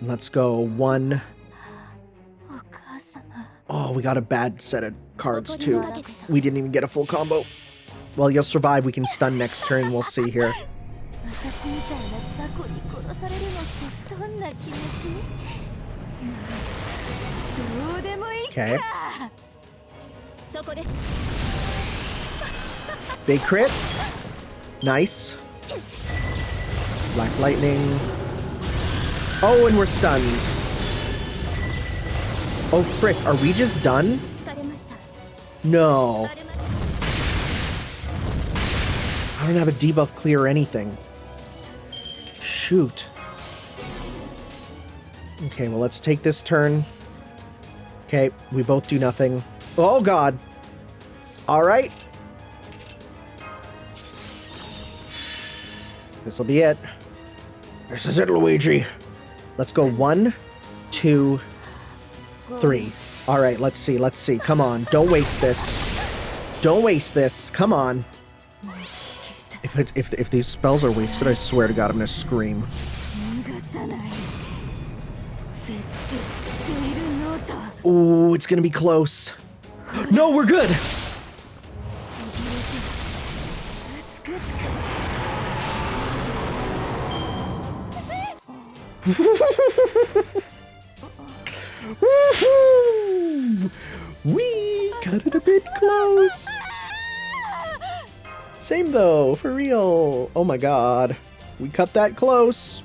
Let's go 1... Oh, we got a bad set of cards, too. We didn't even get a full combo. Well, you'll survive. We can stun next turn. We'll see here. Okay. Big crit. Nice. Black lightning. Oh, and we're stunned. Oh, frick. Are we just done? No. I don't have a debuff clear or anything. Shoot. Okay, well, let's take this turn. Okay, we both do nothing. Oh, God. All right. This'll be it. This is it, Luigi. Let's go 1, 2, 3. All right, let's see. Let's see. Come on. Don't waste this. Don't waste this. Come on. If these spells are wasted, I swear to God, I'm gonna scream. Ooh, it's gonna be close. No, we're good. We got it a bit close. Same though, for real. Oh my God. We cut that close.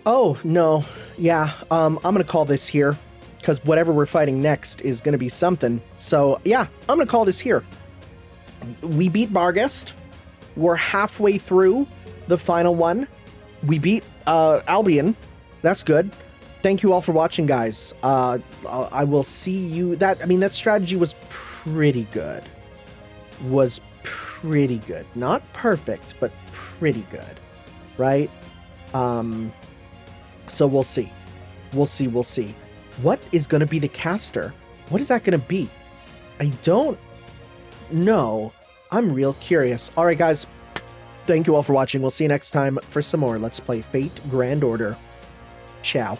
Oh, no. Yeah, I'm gonna call this here. Because whatever we're fighting next is gonna be something. So, yeah, I'm gonna call this here. We beat Barghest. We're halfway through the final one. We beat Albion. That's good. Thank you all for watching, guys. I will see you... That strategy was pretty good. Was pretty good. Not perfect, but pretty good. Right? So we'll see. We'll see. What is going to be the caster? What is that going to be? I don't know. I'm real curious. All right, guys. Thank you all for watching. We'll see you next time for some more Let's Play Fate Grand Order. Ciao.